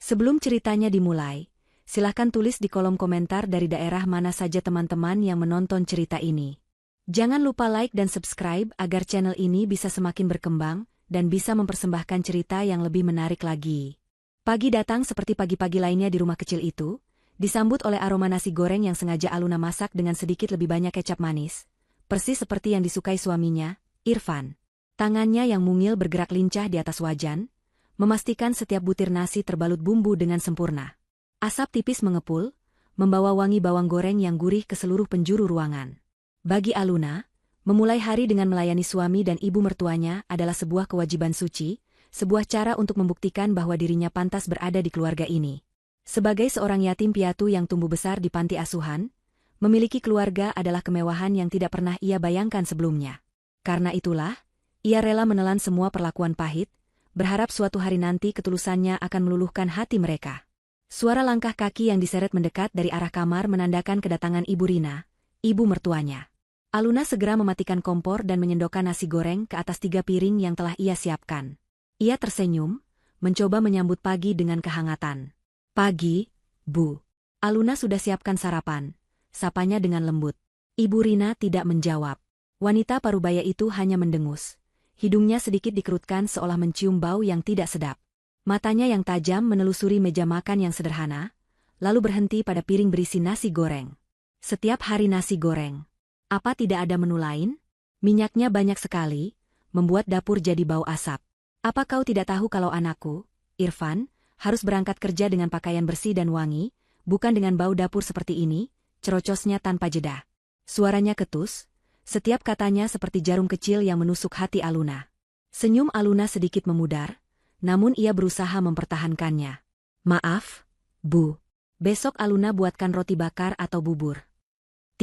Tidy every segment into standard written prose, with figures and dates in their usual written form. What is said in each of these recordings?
Sebelum ceritanya dimulai, silahkan tulis di kolom komentar dari daerah mana saja teman-teman yang menonton cerita ini. Jangan lupa like dan subscribe agar channel ini bisa semakin berkembang dan bisa mempersembahkan cerita yang lebih menarik lagi. Pagi datang seperti pagi-pagi lainnya di rumah kecil itu, disambut oleh aroma nasi goreng yang sengaja Aluna masak dengan sedikit lebih banyak kecap manis, persis seperti yang disukai suaminya, Irfan. Tangannya yang mungil bergerak lincah di atas wajan, memastikan setiap butir nasi terbalut bumbu dengan sempurna. Asap tipis mengepul, membawa wangi bawang goreng yang gurih ke seluruh penjuru ruangan. Bagi Aluna, memulai hari dengan melayani suami dan ibu mertuanya adalah sebuah kewajiban suci, sebuah cara untuk membuktikan bahwa dirinya pantas berada di keluarga ini. Sebagai seorang yatim piatu yang tumbuh besar di panti asuhan, memiliki keluarga adalah kemewahan yang tidak pernah ia bayangkan sebelumnya. Karena itulah, ia rela menelan semua perlakuan pahit, berharap suatu hari nanti ketulusannya akan meluluhkan hati mereka. Suara langkah kaki yang diseret mendekat dari arah kamar menandakan kedatangan Ibu Rina, ibu mertuanya. Aluna segera mematikan kompor dan menyendokkan nasi goreng ke atas 3 piring yang telah ia siapkan. Ia tersenyum, mencoba menyambut pagi dengan kehangatan. "Pagi, Bu." Aluna sudah siapkan sarapan, sapanya dengan lembut. Ibu Rina tidak menjawab. Wanita parubaya itu hanya mendengus. Hidungnya sedikit dikerutkan seolah mencium bau yang tidak sedap. Matanya yang tajam menelusuri meja makan yang sederhana, lalu berhenti pada piring berisi nasi goreng. Setiap hari nasi goreng. Apa tidak ada menu lain? Minyaknya banyak sekali, membuat dapur jadi bau asap. Apa kau tidak tahu kalau anakku, Irfan, harus berangkat kerja dengan pakaian bersih dan wangi, bukan dengan bau dapur seperti ini, cerocosnya tanpa jeda. Suaranya ketus, setiap katanya seperti jarum kecil yang menusuk hati Aluna. Senyum Aluna sedikit memudar, namun ia berusaha mempertahankannya. "Maaf, Bu. Besok Aluna buatkan roti bakar atau bubur."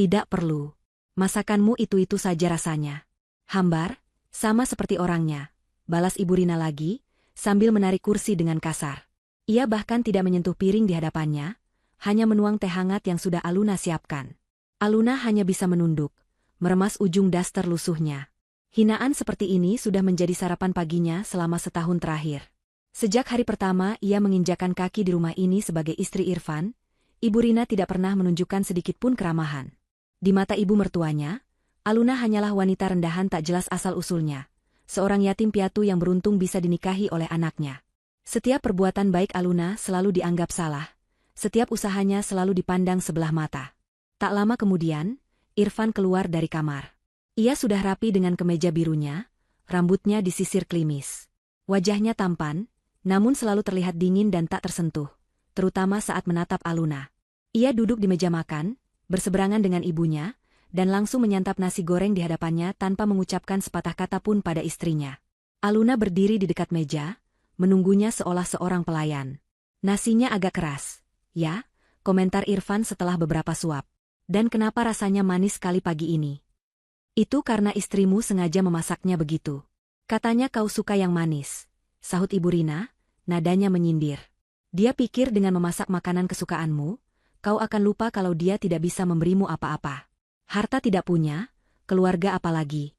"Tidak perlu. Masakanmu itu-itu saja rasanya." "Hambar, sama seperti orangnya," balas Ibu Rina lagi, sambil menarik kursi dengan kasar. Ia bahkan tidak menyentuh piring di hadapannya, hanya menuang teh hangat yang sudah Aluna siapkan. Aluna hanya bisa menunduk, meremas ujung daster lusuhnya. Hinaan seperti ini sudah menjadi sarapan paginya selama setahun terakhir. Sejak hari pertama ia menginjakan kaki di rumah ini sebagai istri Irfan, Ibu Rina tidak pernah menunjukkan sedikit pun keramahan. Di mata ibu mertuanya, Aluna hanyalah wanita rendahan tak jelas asal-usulnya, seorang yatim piatu yang beruntung bisa dinikahi oleh anaknya. Setiap perbuatan baik Aluna selalu dianggap salah, setiap usahanya selalu dipandang sebelah mata. Tak lama kemudian, Irfan keluar dari kamar. Ia sudah rapi dengan kemeja birunya, rambutnya disisir klimis. Wajahnya tampan, namun selalu terlihat dingin dan tak tersentuh, terutama saat menatap Aluna. Ia duduk di meja makan, berseberangan dengan ibunya, dan langsung menyantap nasi goreng di hadapannya tanpa mengucapkan sepatah kata pun pada istrinya. Aluna berdiri di dekat meja, menunggunya seolah seorang pelayan. "Nasinya agak keras, ya?" komentar Irfan setelah beberapa suap. "Dan kenapa rasanya manis sekali pagi ini?" "Itu karena istrimu sengaja memasaknya begitu. Katanya kau suka yang manis," sahut Ibu Rina, nadanya menyindir. "Dia pikir dengan memasak makanan kesukaanmu, kau akan lupa kalau dia tidak bisa memberimu apa-apa. Harta tidak punya, keluarga apalagi."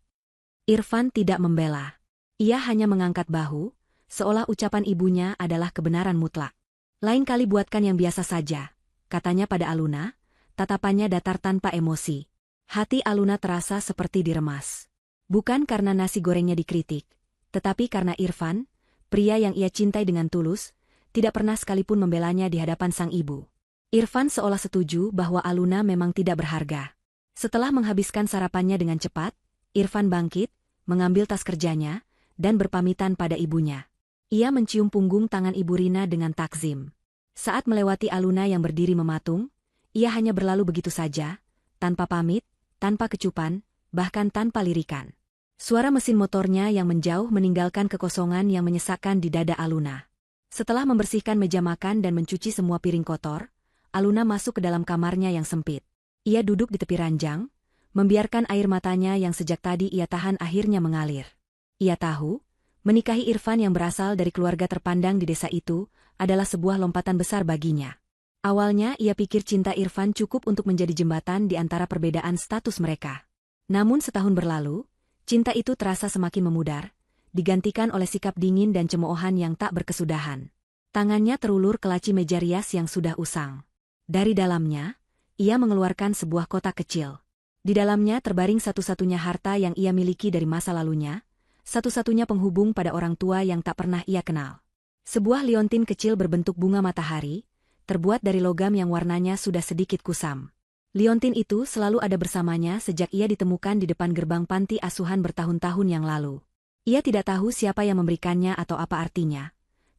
Irfan tidak membela. Ia hanya mengangkat bahu, seolah ucapan ibunya adalah kebenaran mutlak. "Lain kali buatkan yang biasa saja," katanya pada Aluna, tatapannya datar tanpa emosi. Hati Aluna terasa seperti diremas. Bukan karena nasi gorengnya dikritik, tetapi karena Irfan, pria yang ia cintai dengan tulus, tidak pernah sekalipun membelanya di hadapan sang ibu. Irfan seolah setuju bahwa Aluna memang tidak berharga. Setelah menghabiskan sarapannya dengan cepat, Irfan bangkit, mengambil tas kerjanya, dan berpamitan pada ibunya. Ia mencium punggung tangan Ibu Rina dengan takzim. Saat melewati Aluna yang berdiri mematung, ia hanya berlalu begitu saja, tanpa pamit, tanpa kecupan, bahkan tanpa lirikan. Suara mesin motornya yang menjauh meninggalkan kekosongan yang menyesakkan di dada Aluna. Setelah membersihkan meja makan dan mencuci semua piring kotor, Aluna masuk ke dalam kamarnya yang sempit. Ia duduk di tepi ranjang, membiarkan air matanya yang sejak tadi ia tahan akhirnya mengalir. Ia tahu, menikahi Irfan yang berasal dari keluarga terpandang di desa itu, adalah sebuah lompatan besar baginya. Awalnya ia pikir cinta Irfan cukup untuk menjadi jembatan di antara perbedaan status mereka. Namun setahun berlalu, cinta itu terasa semakin memudar, digantikan oleh sikap dingin dan cemoohan yang tak berkesudahan. Tangannya terulur ke laci meja rias yang sudah usang. Dari dalamnya, ia mengeluarkan sebuah kotak kecil. Di dalamnya terbaring satu-satunya harta yang ia miliki dari masa lalunya, satu-satunya penghubung pada orang tua yang tak pernah ia kenal. Sebuah liontin kecil berbentuk bunga matahari, terbuat dari logam yang warnanya sudah sedikit kusam. Liontin itu selalu ada bersamanya sejak ia ditemukan di depan gerbang panti asuhan bertahun-tahun yang lalu. Ia tidak tahu siapa yang memberikannya atau apa artinya,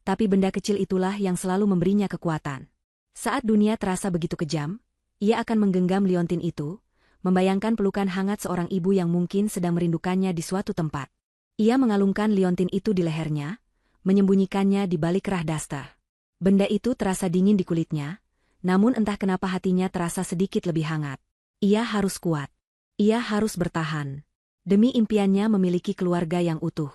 tapi benda kecil itulah yang selalu memberinya kekuatan. Saat dunia terasa begitu kejam, ia akan menggenggam liontin itu, membayangkan pelukan hangat seorang ibu yang mungkin sedang merindukannya di suatu tempat. Ia mengalungkan liontin itu di lehernya, menyembunyikannya di balik kerah daster. Benda itu terasa dingin di kulitnya, namun entah kenapa hatinya terasa sedikit lebih hangat. Ia harus kuat. Ia harus bertahan. Demi impiannya memiliki keluarga yang utuh.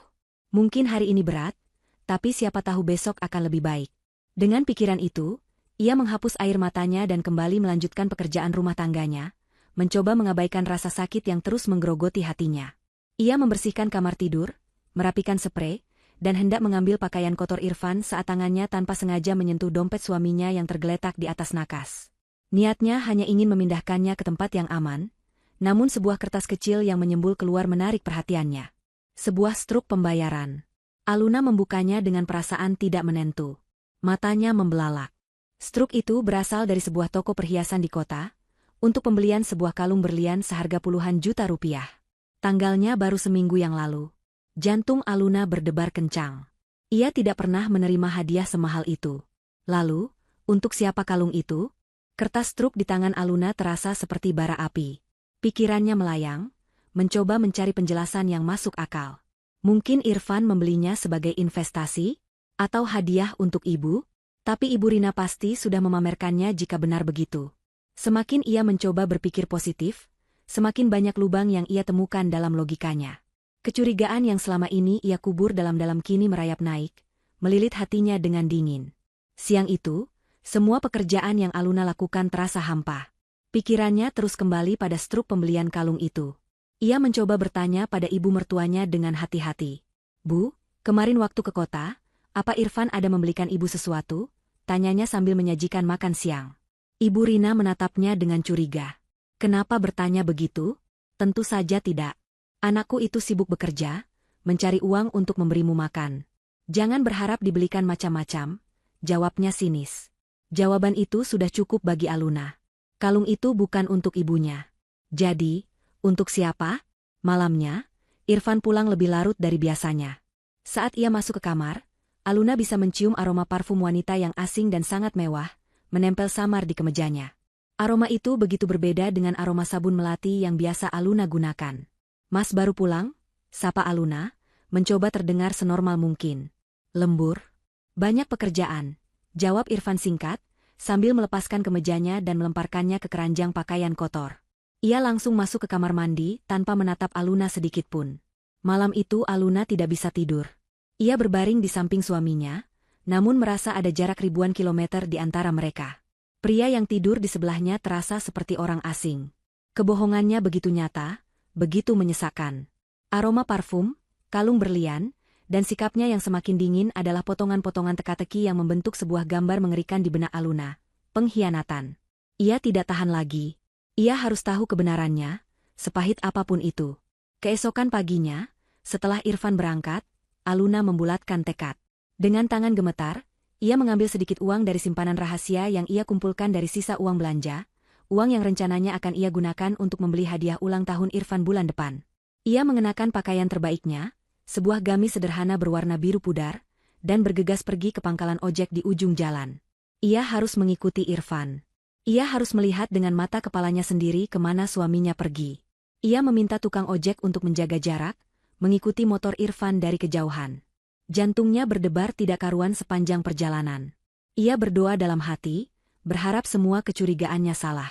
Mungkin hari ini berat, tapi siapa tahu besok akan lebih baik. Dengan pikiran itu, ia menghapus air matanya dan kembali melanjutkan pekerjaan rumah tangganya, mencoba mengabaikan rasa sakit yang terus menggerogoti hatinya. Ia membersihkan kamar tidur, merapikan sprei, dan hendak mengambil pakaian kotor Irfan saat tangannya tanpa sengaja menyentuh dompet suaminya yang tergeletak di atas nakas. Niatnya hanya ingin memindahkannya ke tempat yang aman, namun sebuah kertas kecil yang menyembul keluar menarik perhatiannya. Sebuah struk pembayaran. Aluna membukanya dengan perasaan tidak menentu. Matanya membelalak. Struk itu berasal dari sebuah toko perhiasan di kota, untuk pembelian sebuah kalung berlian seharga puluhan juta rupiah. Tanggalnya baru seminggu yang lalu. Jantung Aluna berdebar kencang. Ia tidak pernah menerima hadiah semahal itu. Lalu, untuk siapa kalung itu? Kertas truk di tangan Aluna terasa seperti bara api. Pikirannya melayang, mencoba mencari penjelasan yang masuk akal. Mungkin Irfan membelinya sebagai investasi? Atau hadiah untuk ibu? Tapi Ibu Rina pasti sudah memamerkannya jika benar begitu. Semakin ia mencoba berpikir positif, semakin banyak lubang yang ia temukan dalam logikanya. Kecurigaan yang selama ini ia kubur dalam-dalam kini merayap naik, melilit hatinya dengan dingin. Siang itu, semua pekerjaan yang Aluna lakukan terasa hampa. Pikirannya terus kembali pada struk pembelian kalung itu. Ia mencoba bertanya pada ibu mertuanya dengan hati-hati. "Bu, kemarin waktu ke kota, apa Irfan ada membelikan ibu sesuatu?" tanyanya sambil menyajikan makan siang. Ibu Rina menatapnya dengan curiga. "Kenapa bertanya begitu?" "Tentu saja tidak. Anakku itu sibuk bekerja, mencari uang untuk memberimu makan. Jangan berharap dibelikan macam-macam," jawabnya sinis. Jawaban itu sudah cukup bagi Aluna. Kalung itu bukan untuk ibunya. Jadi, untuk siapa? Malamnya, Irfan pulang lebih larut dari biasanya. Saat ia masuk ke kamar, Aluna bisa mencium aroma parfum wanita yang asing dan sangat mewah, menempel samar di kemejanya. Aroma itu begitu berbeda dengan aroma sabun melati yang biasa Aluna gunakan. "Mas baru pulang?" sapa Aluna, mencoba terdengar senormal mungkin. "Lembur? Banyak pekerjaan," jawab Irfan singkat, sambil melepaskan kemejanya dan melemparkannya ke keranjang pakaian kotor. Ia langsung masuk ke kamar mandi tanpa menatap Aluna sedikitpun. Malam itu Aluna tidak bisa tidur. Ia berbaring di samping suaminya, namun merasa ada jarak ribuan kilometer di antara mereka. Pria yang tidur di sebelahnya terasa seperti orang asing. Kebohongannya begitu nyata, begitu menyesakkan. Aroma parfum, kalung berlian, dan sikapnya yang semakin dingin adalah potongan-potongan teka-teki yang membentuk sebuah gambar mengerikan di benak Aluna. Pengkhianatan. Ia tidak tahan lagi. Ia harus tahu kebenarannya, sepahit apapun itu. Keesokan paginya, setelah Irfan berangkat, Aluna membulatkan tekad. Dengan tangan gemetar, ia mengambil sedikit uang dari simpanan rahasia yang ia kumpulkan dari sisa uang belanja, uang yang rencananya akan ia gunakan untuk membeli hadiah ulang tahun Irfan bulan depan. Ia mengenakan pakaian terbaiknya, sebuah gamis sederhana berwarna biru pudar, dan bergegas pergi ke pangkalan ojek di ujung jalan. Ia harus mengikuti Irfan. Ia harus melihat dengan mata kepalanya sendiri kemana suaminya pergi. Ia meminta tukang ojek untuk menjaga jarak, mengikuti motor Irfan dari kejauhan. Jantungnya berdebar tidak karuan sepanjang perjalanan. Ia berdoa dalam hati, berharap semua kecurigaannya salah.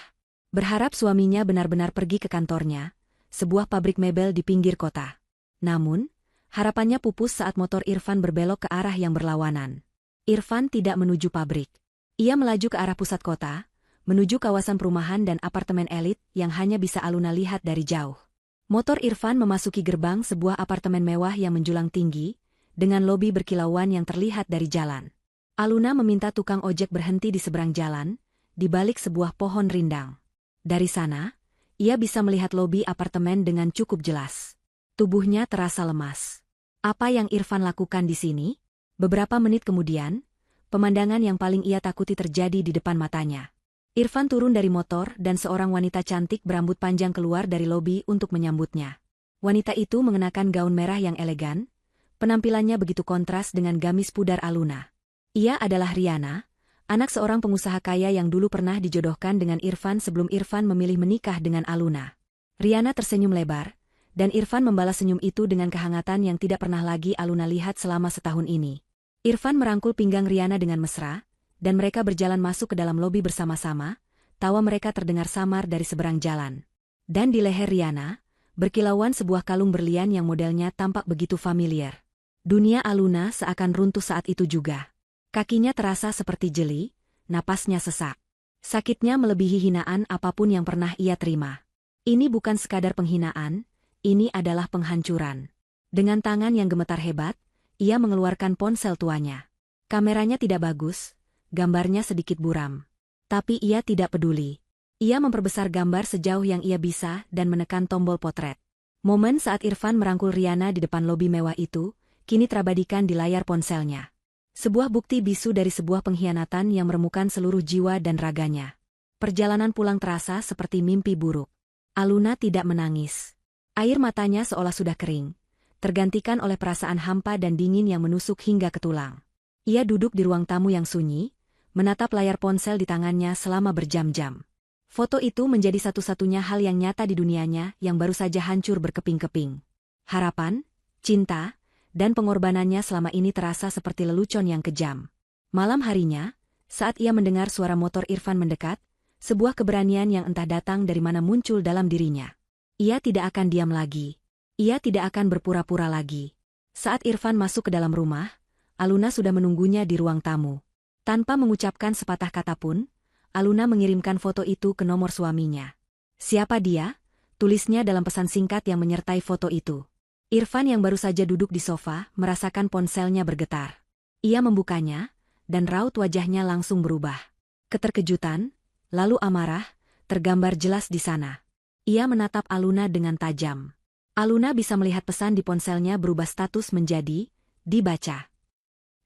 Berharap suaminya benar-benar pergi ke kantornya, sebuah pabrik mebel di pinggir kota. Namun, harapannya pupus saat motor Irfan berbelok ke arah yang berlawanan. Irfan tidak menuju pabrik. Ia melaju ke arah pusat kota, menuju kawasan perumahan dan apartemen elit yang hanya bisa Aluna lihat dari jauh. Motor Irfan memasuki gerbang sebuah apartemen mewah yang menjulang tinggi, dengan lobi berkilauan yang terlihat dari jalan. Aluna meminta tukang ojek berhenti di seberang jalan, di balik sebuah pohon rindang. Dari sana, ia bisa melihat lobi apartemen dengan cukup jelas. Tubuhnya terasa lemas. Apa yang Irfan lakukan di sini? Beberapa menit kemudian, pemandangan yang paling ia takuti terjadi di depan matanya. Irfan turun dari motor dan seorang wanita cantik berambut panjang keluar dari lobi untuk menyambutnya. Wanita itu mengenakan gaun merah yang elegan, penampilannya begitu kontras dengan gamis pudar Aluna. Ia adalah Riana, anak seorang pengusaha kaya yang dulu pernah dijodohkan dengan Irfan sebelum Irfan memilih menikah dengan Aluna. Riana tersenyum lebar, dan Irfan membalas senyum itu dengan kehangatan yang tidak pernah lagi Aluna lihat selama setahun ini. Irfan merangkul pinggang Riana dengan mesra, dan mereka berjalan masuk ke dalam lobi bersama-sama, tawa mereka terdengar samar dari seberang jalan. Dan di leher Riana, berkilauan sebuah kalung berlian yang modelnya tampak begitu familiar. Dunia Aluna seakan runtuh saat itu juga. Kakinya terasa seperti jeli, napasnya sesak. Sakitnya melebihi hinaan apapun yang pernah ia terima. Ini bukan sekadar penghinaan, ini adalah penghancuran. Dengan tangan yang gemetar hebat, ia mengeluarkan ponsel tuanya. Kameranya tidak bagus, gambarnya sedikit buram. Tapi ia tidak peduli. Ia memperbesar gambar sejauh yang ia bisa dan menekan tombol potret. Momen saat Irfan merangkul Riana di depan lobi mewah itu, kini terabadikan di layar ponselnya. Sebuah bukti bisu dari sebuah pengkhianatan yang meremukan seluruh jiwa dan raganya. Perjalanan pulang terasa seperti mimpi buruk. Aluna tidak menangis. Air matanya seolah sudah kering, tergantikan oleh perasaan hampa dan dingin yang menusuk hingga ke tulang. Ia duduk di ruang tamu yang sunyi, menatap layar ponsel di tangannya selama berjam-jam. Foto itu menjadi satu-satunya hal yang nyata di dunianya yang baru saja hancur berkeping-keping. Harapan, cinta, dan pengorbanannya selama ini terasa seperti lelucon yang kejam. Malam harinya, saat ia mendengar suara motor Irfan mendekat, sebuah keberanian yang entah datang dari mana muncul dalam dirinya. Ia tidak akan diam lagi. Ia tidak akan berpura-pura lagi. Saat Irfan masuk ke dalam rumah, Aluna sudah menunggunya di ruang tamu. Tanpa mengucapkan sepatah kata pun, Aluna mengirimkan foto itu ke nomor suaminya. "Siapa dia?" tulisnya dalam pesan singkat yang menyertai foto itu. Irfan yang baru saja duduk di sofa merasakan ponselnya bergetar. Ia membukanya, dan raut wajahnya langsung berubah. Keterkejutan, lalu amarah, tergambar jelas di sana. Ia menatap Aluna dengan tajam. Aluna bisa melihat pesan di ponselnya berubah status menjadi, dibaca.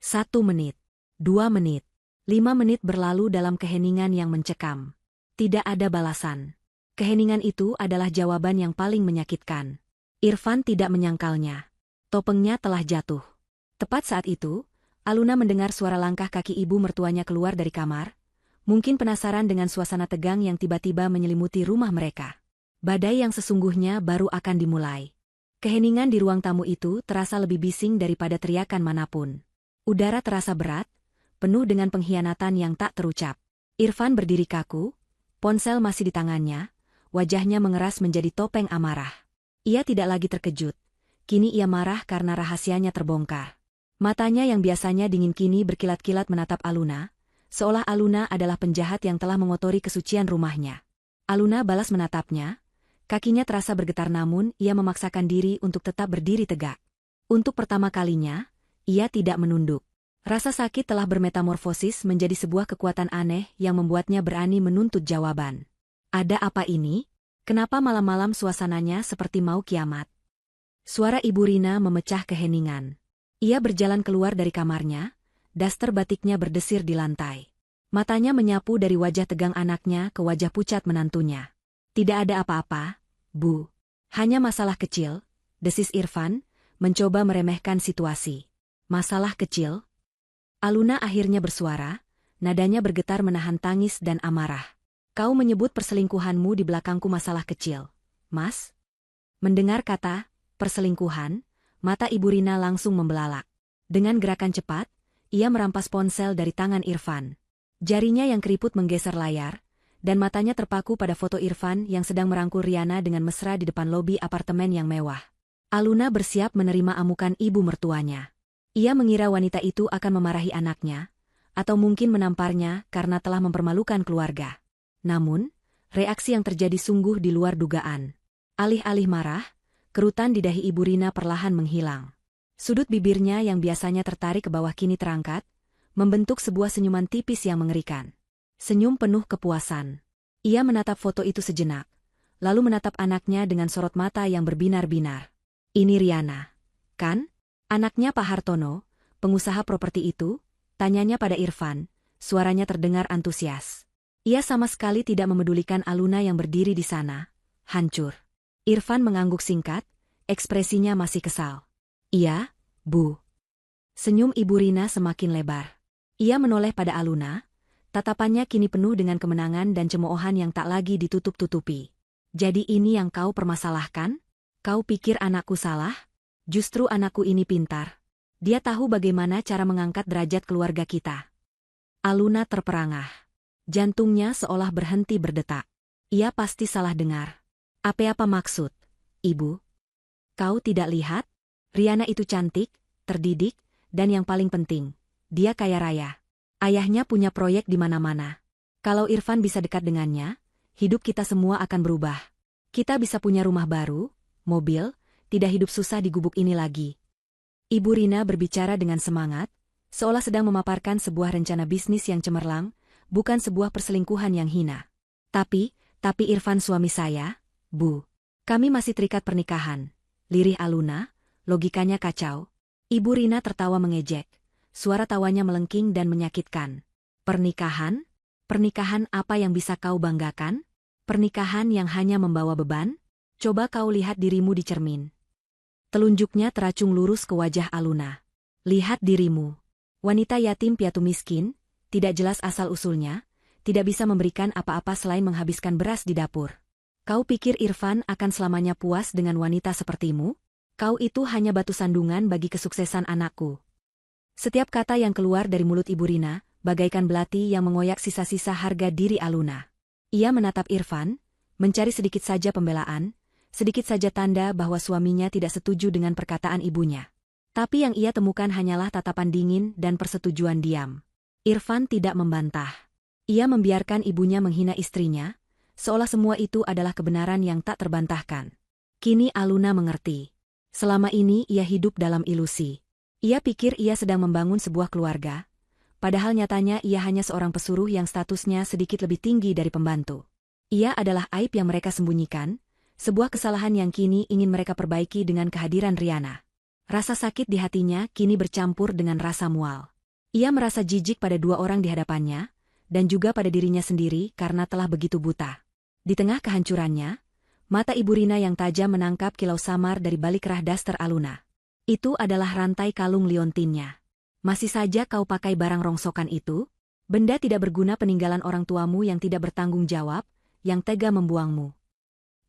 1 menit, 2 menit, 5 menit berlalu dalam keheningan yang mencekam. Tidak ada balasan. Keheningan itu adalah jawaban yang paling menyakitkan. Irfan tidak menyangkalnya. Topengnya telah jatuh. Tepat saat itu, Aluna mendengar suara langkah kaki ibu mertuanya keluar dari kamar, mungkin penasaran dengan suasana tegang yang tiba-tiba menyelimuti rumah mereka. Badai yang sesungguhnya baru akan dimulai. Keheningan di ruang tamu itu terasa lebih bising daripada teriakan manapun. Udara terasa berat, penuh dengan pengkhianatan yang tak terucap. Irfan berdiri kaku, ponsel masih di tangannya, wajahnya mengeras menjadi topeng amarah. Ia tidak lagi terkejut. Kini ia marah karena rahasianya terbongkar. Matanya yang biasanya dingin kini berkilat-kilat menatap Aluna, seolah Aluna adalah penjahat yang telah mengotori kesucian rumahnya. Aluna balas menatapnya, kakinya terasa bergetar namun ia memaksakan diri untuk tetap berdiri tegak. Untuk pertama kalinya, ia tidak menunduk. Rasa sakit telah bermetamorfosis menjadi sebuah kekuatan aneh yang membuatnya berani menuntut jawaban. Ada apa ini? Kenapa malam-malam suasananya seperti mau kiamat? Suara Ibu Rina memecah keheningan. Ia berjalan keluar dari kamarnya, daster batiknya berdesir di lantai. Matanya menyapu dari wajah tegang anaknya ke wajah pucat menantunya. "Tidak ada apa-apa, Bu. Hanya masalah kecil," desis Irfan, mencoba meremehkan situasi. "Masalah kecil?" Aluna akhirnya bersuara, nadanya bergetar menahan tangis dan amarah. "Kau menyebut perselingkuhanmu di belakangku masalah kecil, Mas?" Mendengar kata perselingkuhan, mata Ibu Rina langsung membelalak. Dengan gerakan cepat, ia merampas ponsel dari tangan Irfan. Jarinya yang keriput menggeser layar, dan matanya terpaku pada foto Irfan yang sedang merangkul Riana dengan mesra di depan lobi apartemen yang mewah. Aluna bersiap menerima amukan ibu mertuanya. Ia mengira wanita itu akan memarahi anaknya, atau mungkin menamparnya karena telah mempermalukan keluarga. Namun, reaksi yang terjadi sungguh di luar dugaan. Alih-alih marah, kerutan di dahi Ibu Rina perlahan menghilang. Sudut bibirnya yang biasanya tertarik ke bawah kini terangkat, membentuk sebuah senyuman tipis yang mengerikan. Senyum penuh kepuasan. Ia menatap foto itu sejenak, lalu menatap anaknya dengan sorot mata yang berbinar-binar. Ini Riana, kan? Anaknya Pak Hartono, pengusaha properti itu? Tanyanya pada Irfan, suaranya terdengar antusias. Ia sama sekali tidak memedulikan Aluna yang berdiri di sana, hancur. Irfan mengangguk singkat, ekspresinya masih kesal. Iya, Bu. Senyum Ibu Rina semakin lebar. Ia menoleh pada Aluna, tatapannya kini penuh dengan kemenangan dan cemoohan yang tak lagi ditutup-tutupi. Jadi ini yang kau permasalahkan? Kau pikir anakku salah? Justru anakku ini pintar. Dia tahu bagaimana cara mengangkat derajat keluarga kita. Aluna terperangah. Jantungnya seolah berhenti berdetak. Ia pasti salah dengar. Apa maksud, Ibu? Kau tidak lihat? Riana itu cantik, terdidik, dan yang paling penting, dia kaya raya. Ayahnya punya proyek di mana-mana. Kalau Irfan bisa dekat dengannya, hidup kita semua akan berubah. Kita bisa punya rumah baru, mobil, tidak hidup susah di gubuk ini lagi. Ibu Rina berbicara dengan semangat, seolah sedang memaparkan sebuah rencana bisnis yang cemerlang, bukan sebuah perselingkuhan yang hina. Tapi Irfan suami saya, Bu. Kami masih terikat pernikahan. Lirih Aluna, logikanya kacau. Ibu Rina tertawa mengejek, suara tawanya melengking dan menyakitkan. Pernikahan? Pernikahan apa yang bisa kau banggakan? Pernikahan yang hanya membawa beban? Coba kau lihat dirimu di cermin. Telunjuknya teracung lurus ke wajah Aluna. Lihat dirimu. Wanita yatim piatu miskin, tidak jelas asal-usulnya, tidak bisa memberikan apa-apa selain menghabiskan beras di dapur. Kau pikir Irfan akan selamanya puas dengan wanita sepertimu? Kau itu hanya batu sandungan bagi kesuksesan anakku. Setiap kata yang keluar dari mulut Ibu Rina, bagaikan belati yang mengoyak sisa-sisa harga diri Aluna. Ia menatap Irfan, mencari sedikit saja pembelaan, sedikit saja tanda bahwa suaminya tidak setuju dengan perkataan ibunya. Tapi yang ia temukan hanyalah tatapan dingin dan persetujuan diam. Irfan tidak membantah. Ia membiarkan ibunya menghina istrinya, seolah semua itu adalah kebenaran yang tak terbantahkan. Kini Aluna mengerti. Selama ini ia hidup dalam ilusi. Ia pikir ia sedang membangun sebuah keluarga, padahal nyatanya ia hanya seorang pesuruh yang statusnya sedikit lebih tinggi dari pembantu. Ia adalah aib yang mereka sembunyikan, sebuah kesalahan yang kini ingin mereka perbaiki dengan kehadiran Riana. Rasa sakit di hatinya kini bercampur dengan rasa mual. Ia merasa jijik pada dua orang di hadapannya, dan juga pada dirinya sendiri karena telah begitu buta. Di tengah kehancurannya, mata Ibu Rina yang tajam menangkap kilau samar dari balik rah daster Aluna. Itu adalah rantai kalung liontinnya. Masih saja kau pakai barang rongsokan itu? Benda tidak berguna peninggalan orang tuamu yang tidak bertanggung jawab, yang tega membuangmu.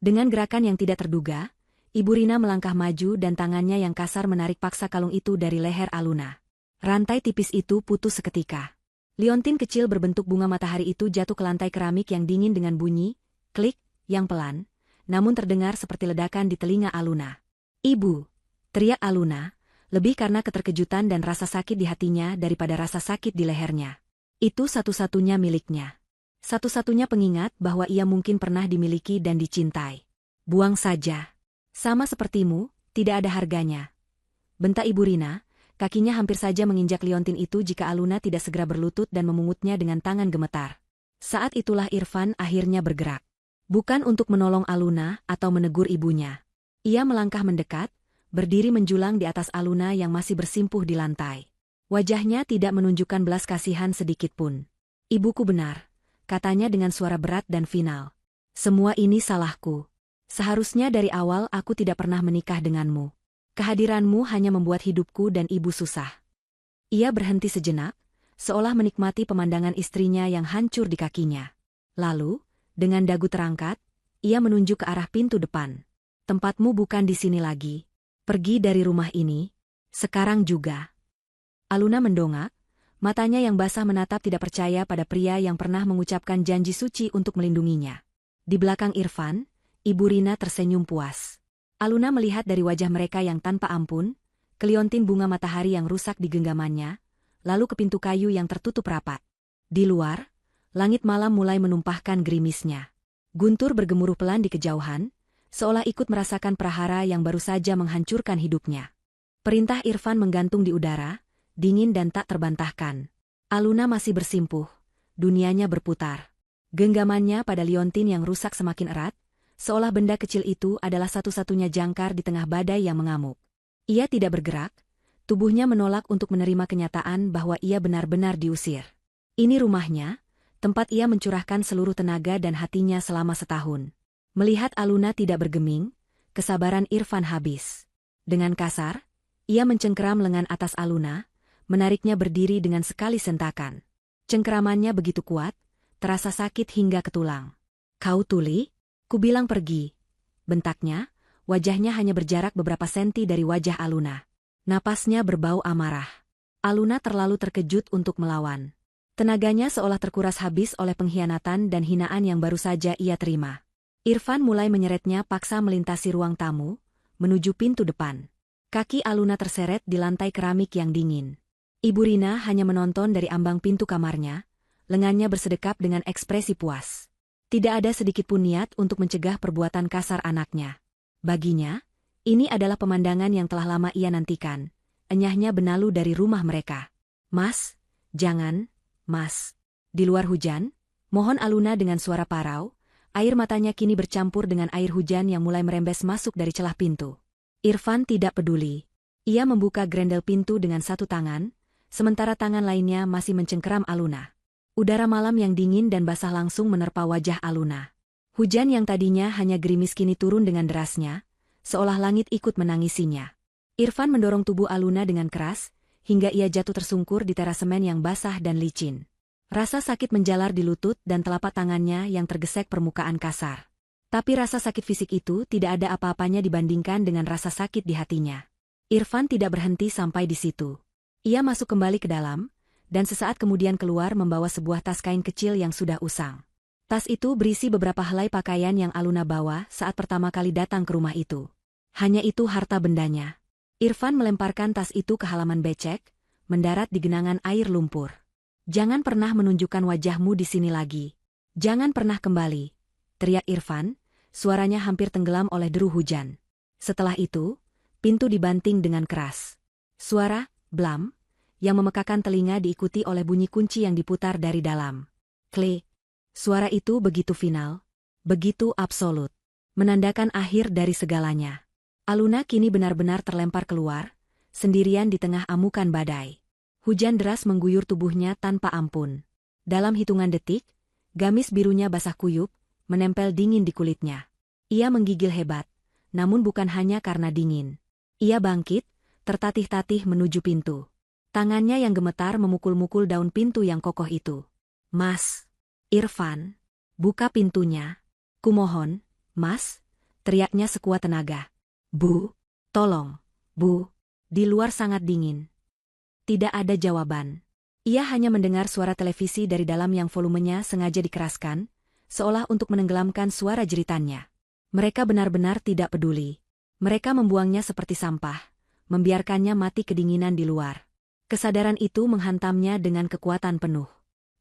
Dengan gerakan yang tidak terduga, Ibu Rina melangkah maju dan tangannya yang kasar menarik paksa kalung itu dari leher Aluna. Rantai tipis itu putus seketika. Liontin kecil berbentuk bunga matahari itu jatuh ke lantai keramik yang dingin dengan bunyi, klik, yang pelan, namun terdengar seperti ledakan di telinga Aluna. Ibu! Teriak Aluna, lebih karena keterkejutan dan rasa sakit di hatinya daripada rasa sakit di lehernya. Itu satu-satunya miliknya. Satu-satunya pengingat bahwa ia mungkin pernah dimiliki dan dicintai. Buang saja. Sama sepertimu, tidak ada harganya. Bentak Ibu Rina, kakinya hampir saja menginjak liontin itu jika Aluna tidak segera berlutut dan memungutnya dengan tangan gemetar. Saat itulah Irfan akhirnya bergerak. Bukan untuk menolong Aluna atau menegur ibunya. Ia melangkah mendekat, berdiri menjulang di atas Aluna yang masih bersimpuh di lantai. Wajahnya tidak menunjukkan belas kasihan sedikitpun. Ibuku benar, katanya dengan suara berat dan final. Semua ini salahku. Seharusnya dari awal aku tidak pernah menikah denganmu. Kehadiranmu hanya membuat hidupku dan ibu susah. Ia berhenti sejenak, seolah menikmati pemandangan istrinya yang hancur di kakinya. Lalu, dengan dagu terangkat, ia menunjuk ke arah pintu depan. Tempatmu bukan di sini lagi. Pergi dari rumah ini, sekarang juga. Aluna mendongak, matanya yang basah menatap tidak percaya pada pria yang pernah mengucapkan janji suci untuk melindunginya. Di belakang Irfan, Ibu Rina tersenyum puas. Aluna melihat dari wajah mereka yang tanpa ampun, ke liontin bunga matahari yang rusak di genggamannya, lalu ke pintu kayu yang tertutup rapat. Di luar, langit malam mulai menumpahkan gerimisnya. Guntur bergemuruh pelan di kejauhan, seolah ikut merasakan prahara yang baru saja menghancurkan hidupnya. Perintah Irfan menggantung di udara, dingin dan tak terbantahkan. Aluna masih bersimpuh, dunianya berputar. Genggamannya pada liontin yang rusak semakin erat, seolah benda kecil itu adalah satu-satunya jangkar di tengah badai yang mengamuk. Ia tidak bergerak, tubuhnya menolak untuk menerima kenyataan bahwa ia benar-benar diusir. Ini rumahnya, tempat ia mencurahkan seluruh tenaga dan hatinya selama setahun. Melihat Aluna tidak bergeming, kesabaran Irfan habis. Dengan kasar, ia mencengkeram lengan atas Aluna, menariknya berdiri dengan sekali sentakan. Cengkeramannya begitu kuat, terasa sakit hingga ke tulang. "Kau tuli? Kubilang pergi." Bentaknya, wajahnya hanya berjarak beberapa senti dari wajah Aluna. Napasnya berbau amarah. Aluna terlalu terkejut untuk melawan. Tenaganya seolah terkuras habis oleh pengkhianatan dan hinaan yang baru saja ia terima. Irfan mulai menyeretnya paksa melintasi ruang tamu, menuju pintu depan. Kaki Aluna terseret di lantai keramik yang dingin. Ibu Rina hanya menonton dari ambang pintu kamarnya, lengannya bersedekap dengan ekspresi puas. Tidak ada sedikit pun niat untuk mencegah perbuatan kasar anaknya. Baginya, ini adalah pemandangan yang telah lama ia nantikan. Enyahnya benalu dari rumah mereka. "Mas, jangan, Mas." Di luar hujan, mohon Aluna dengan suara parau, air matanya kini bercampur dengan air hujan yang mulai merembes masuk dari celah pintu. Irfan tidak peduli. Ia membuka grendel pintu dengan satu tangan, sementara tangan lainnya masih mencengkeram Aluna. Udara malam yang dingin dan basah langsung menerpa wajah Aluna. Hujan yang tadinya hanya gerimis kini turun dengan derasnya, seolah langit ikut menangisinya. Irfan mendorong tubuh Aluna dengan keras, hingga ia jatuh tersungkur di teras semen yang basah dan licin. Rasa sakit menjalar di lutut dan telapak tangannya yang tergesek permukaan kasar. Tapi rasa sakit fisik itu tidak ada apa-apanya dibandingkan dengan rasa sakit di hatinya. Irfan tidak berhenti sampai di situ. Ia masuk kembali ke dalam, dan sesaat kemudian keluar membawa sebuah tas kain kecil yang sudah usang. Tas itu berisi beberapa helai pakaian yang Aluna bawa saat pertama kali datang ke rumah itu. Hanya itu harta bendanya. Irfan melemparkan tas itu ke halaman becek, mendarat di genangan air lumpur. "Jangan pernah menunjukkan wajahmu di sini lagi. Jangan pernah kembali," teriak Irfan, suaranya hampir tenggelam oleh deru hujan. Setelah itu, pintu dibanting dengan keras. Suara, blam, yang memekakan telinga diikuti oleh bunyi kunci yang diputar dari dalam. Klik. Suara itu begitu final, begitu absolut, menandakan akhir dari segalanya. Aluna kini benar-benar terlempar keluar, sendirian di tengah amukan badai. Hujan deras mengguyur tubuhnya tanpa ampun. Dalam hitungan detik, gamis birunya basah kuyup, menempel dingin di kulitnya. Ia menggigil hebat, namun bukan hanya karena dingin. Ia bangkit, tertatih-tatih menuju pintu. Tangannya yang gemetar memukul-mukul daun pintu yang kokoh itu. "Mas, Irfan, buka pintunya. Kumohon, Mas," teriaknya sekuat tenaga. "Bu, tolong, Bu." Di luar sangat dingin. Tidak ada jawaban. Ia hanya mendengar suara televisi dari dalam yang volumenya sengaja dikeraskan, seolah untuk menenggelamkan suara jeritannya. Mereka benar-benar tidak peduli. Mereka membuangnya seperti sampah, membiarkannya mati kedinginan di luar. Kesadaran itu menghantamnya dengan kekuatan penuh.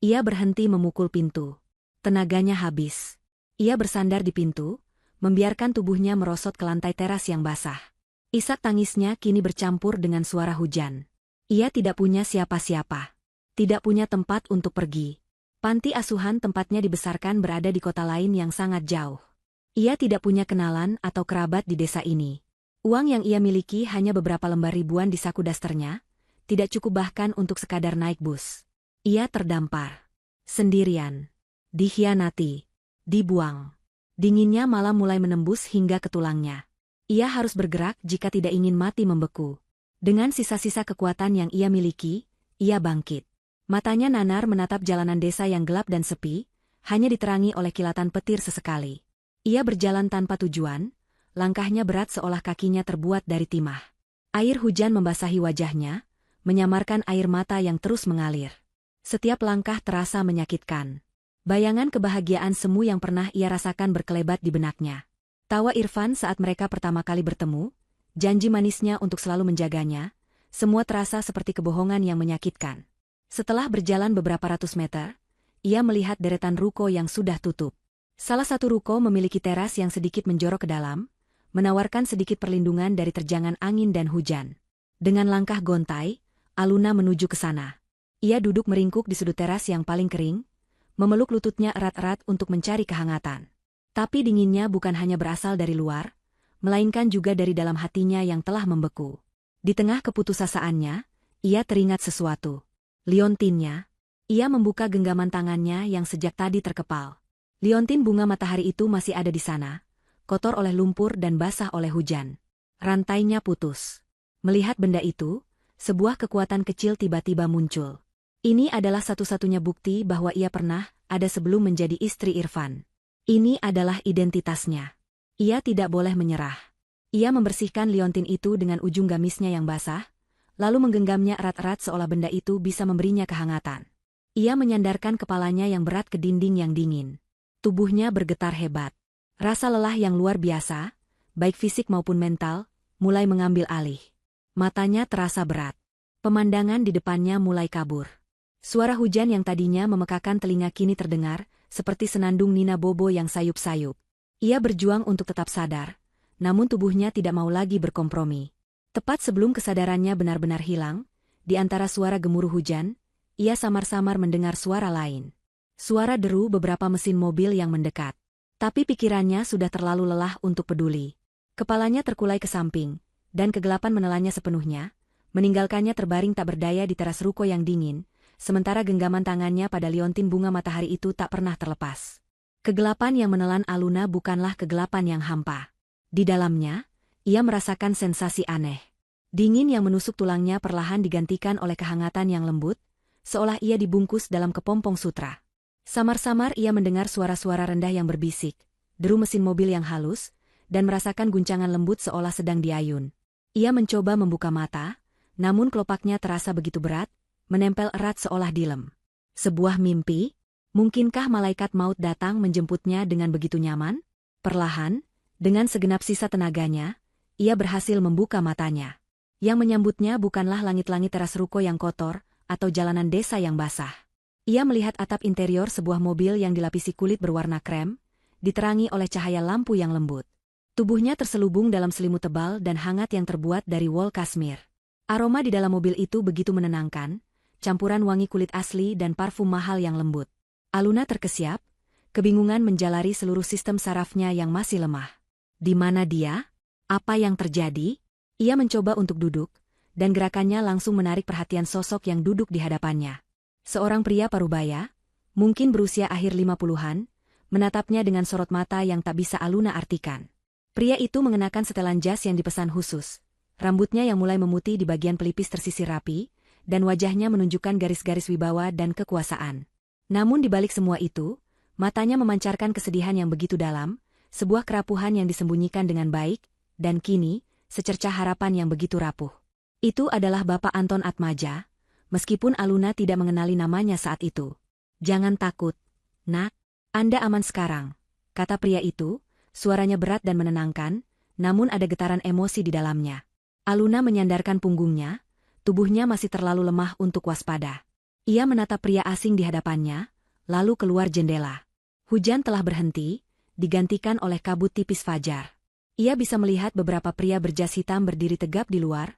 Ia berhenti memukul pintu. Tenaganya habis. Ia bersandar di pintu, membiarkan tubuhnya merosot ke lantai teras yang basah. Isak tangisnya kini bercampur dengan suara hujan. Ia tidak punya siapa-siapa. Tidak punya tempat untuk pergi. Panti asuhan tempatnya dibesarkan berada di kota lain yang sangat jauh. Ia tidak punya kenalan atau kerabat di desa ini. Uang yang ia miliki hanya beberapa lembar ribuan di saku dasternya, tidak cukup bahkan untuk sekadar naik bus. Ia terdampar. Sendirian. Dikhianati. Dibuang. Dinginnya malam mulai menembus hingga ke tulangnya. Ia harus bergerak jika tidak ingin mati membeku. Dengan sisa-sisa kekuatan yang ia miliki, ia bangkit. Matanya nanar menatap jalanan desa yang gelap dan sepi, hanya diterangi oleh kilatan petir sesekali. Ia berjalan tanpa tujuan, langkahnya berat seolah kakinya terbuat dari timah. Air hujan membasahi wajahnya, menyamarkan air mata yang terus mengalir. Setiap langkah terasa menyakitkan. Bayangan kebahagiaan semu yang pernah ia rasakan berkelebat di benaknya. Tawa Irfan saat mereka pertama kali bertemu, janji manisnya untuk selalu menjaganya, semua terasa seperti kebohongan yang menyakitkan. Setelah berjalan beberapa ratus meter, ia melihat deretan ruko yang sudah tutup. Salah satu ruko memiliki teras yang sedikit menjorok ke dalam, menawarkan sedikit perlindungan dari terjangan angin dan hujan. Dengan langkah gontai, Aluna menuju ke sana. Ia duduk meringkuk di sudut teras yang paling kering, memeluk lututnya erat-erat untuk mencari kehangatan. Tapi dinginnya bukan hanya berasal dari luar, melainkan juga dari dalam hatinya yang telah membeku. Di tengah keputusasaannya, ia teringat sesuatu. Liontinnya. Ia membuka genggaman tangannya yang sejak tadi terkepal. Liontin bunga matahari itu masih ada di sana, kotor oleh lumpur dan basah oleh hujan. Rantainya putus. Melihat benda itu, sebuah kekuatan kecil tiba-tiba muncul. Ini adalah satu-satunya bukti bahwa ia pernah ada sebelum menjadi istri Irfan. Ini adalah identitasnya. Ia tidak boleh menyerah. Ia membersihkan liontin itu dengan ujung gamisnya yang basah, lalu menggenggamnya erat-erat seolah benda itu bisa memberinya kehangatan. Ia menyandarkan kepalanya yang berat ke dinding yang dingin. Tubuhnya bergetar hebat. Rasa lelah yang luar biasa, baik fisik maupun mental, mulai mengambil alih. Matanya terasa berat. Pemandangan di depannya mulai kabur. Suara hujan yang tadinya memekakan telinga kini terdengar, seperti senandung Nina Bobo yang sayup-sayup. Ia berjuang untuk tetap sadar, namun tubuhnya tidak mau lagi berkompromi. Tepat sebelum kesadarannya benar-benar hilang, di antara suara gemuruh hujan, ia samar-samar mendengar suara lain. Suara deru beberapa mesin mobil yang mendekat. Tapi pikirannya sudah terlalu lelah untuk peduli. Kepalanya terkulai ke samping, dan kegelapan menelannya sepenuhnya, meninggalkannya terbaring tak berdaya di teras ruko yang dingin, sementara genggaman tangannya pada liontin bunga matahari itu tak pernah terlepas. Kegelapan yang menelan Aluna bukanlah kegelapan yang hampa. Di dalamnya, ia merasakan sensasi aneh. Dingin yang menusuk tulangnya perlahan digantikan oleh kehangatan yang lembut, seolah ia dibungkus dalam kepompong sutra. Samar-samar ia mendengar suara-suara rendah yang berbisik, deru mesin mobil yang halus, dan merasakan guncangan lembut seolah sedang diayun. Ia mencoba membuka mata, namun kelopaknya terasa begitu berat, menempel erat seolah dilem. Sebuah mimpi? Mungkinkah malaikat maut datang menjemputnya dengan begitu nyaman? Perlahan, dengan segenap sisa tenaganya, ia berhasil membuka matanya. Yang menyambutnya bukanlah langit-langit teras ruko yang kotor, atau jalanan desa yang basah. Ia melihat atap interior sebuah mobil yang dilapisi kulit berwarna krem, diterangi oleh cahaya lampu yang lembut. Tubuhnya terselubung dalam selimut tebal dan hangat yang terbuat dari wol kasmir. Aroma di dalam mobil itu begitu menenangkan, campuran wangi kulit asli dan parfum mahal yang lembut. Aluna terkesiap, kebingungan menjalari seluruh sistem sarafnya yang masih lemah. Di mana dia? Apa yang terjadi? Ia mencoba untuk duduk, dan gerakannya langsung menarik perhatian sosok yang duduk di hadapannya. Seorang pria parubaya, mungkin berusia akhir 50-an, menatapnya dengan sorot mata yang tak bisa Aluna artikan. Pria itu mengenakan setelan jas yang dipesan khusus, rambutnya yang mulai memutih di bagian pelipis tersisir rapi, dan wajahnya menunjukkan garis-garis wibawa dan kekuasaan. Namun di balik semua itu, matanya memancarkan kesedihan yang begitu dalam, sebuah kerapuhan yang disembunyikan dengan baik, dan kini, secercah harapan yang begitu rapuh. Itu adalah Bapak Anton Atmaja, meskipun Aluna tidak mengenali namanya saat itu. "Jangan takut, Nak. Anda aman sekarang," kata pria itu, suaranya berat dan menenangkan, namun ada getaran emosi di dalamnya. Aluna menyandarkan punggungnya, tubuhnya masih terlalu lemah untuk waspada. Ia menatap pria asing di hadapannya, lalu keluar jendela. Hujan telah berhenti, digantikan oleh kabut tipis fajar. Ia bisa melihat beberapa pria berjas hitam berdiri tegap di luar,